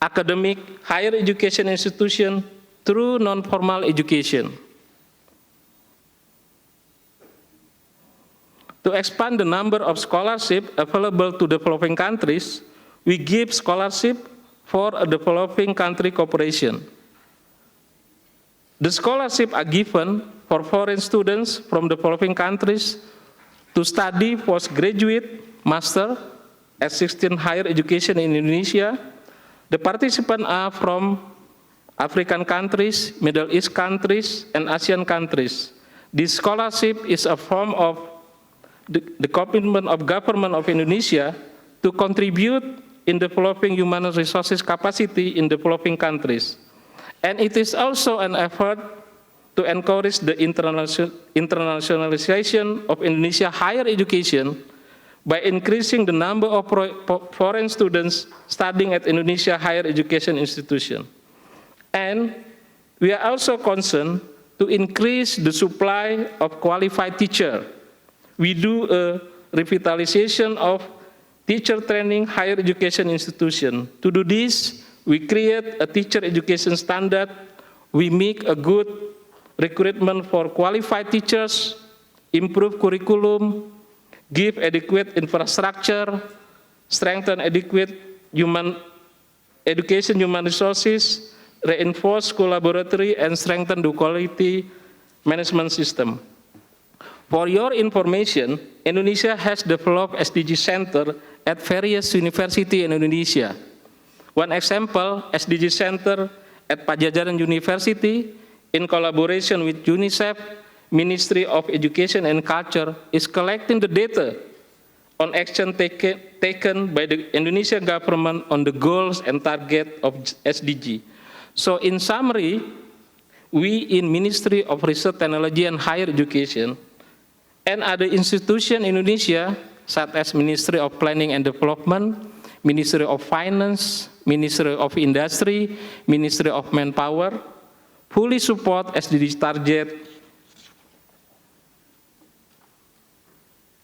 academic, higher education institution through non-formal education. To expand the number of scholarships available to developing countries, we give scholarship for a developing country cooperation. The scholarships are given for foreign students from developing countries to study postgraduate, master, S16 higher education in Indonesia. The participants are from African countries, Middle East countries, and Asian countries. This scholarship is a form of the commitment of government of Indonesia to contribute in developing human resources capacity in developing countries. And it is also an effort to encourage the internationalization of Indonesia higher education by increasing the number of foreign students studying at Indonesia higher education institution. And we are also concerned to increase the supply of qualified teachers. We do a revitalization of teacher training higher education institution. To do this, we create a teacher education standard. We make a good recruitment for qualified teachers, improve curriculum, give adequate infrastructure, strengthen adequate human resources, reinforce collaboratory, and strengthen the quality management system. For your information, Indonesia has developed SDG Center at various universities in Indonesia. One example, SDG Center at Pajajaran University, in collaboration with UNICEF, Ministry of Education and Culture, is collecting the data on action taken by the Indonesian government on the goals and target of SDG. So in summary, we in Ministry of Research, Technology and Higher Education and other institutions in Indonesia, such as Ministry of Planning and Development, Ministry of Finance, Ministry of Industry, Ministry of Manpower, fully support SDG target.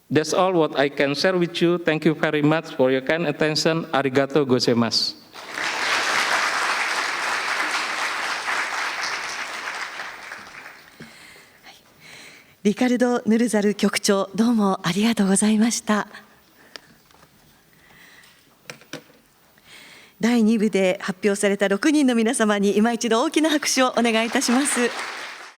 That's all what I can share with you. Thank you very much for your kind attention. Arigato gozaimasu. リカルド・ヌルザル局長、どうもありがとうございました。第2部で発表された6人の皆様に今一度大きな拍手をお願いいたします。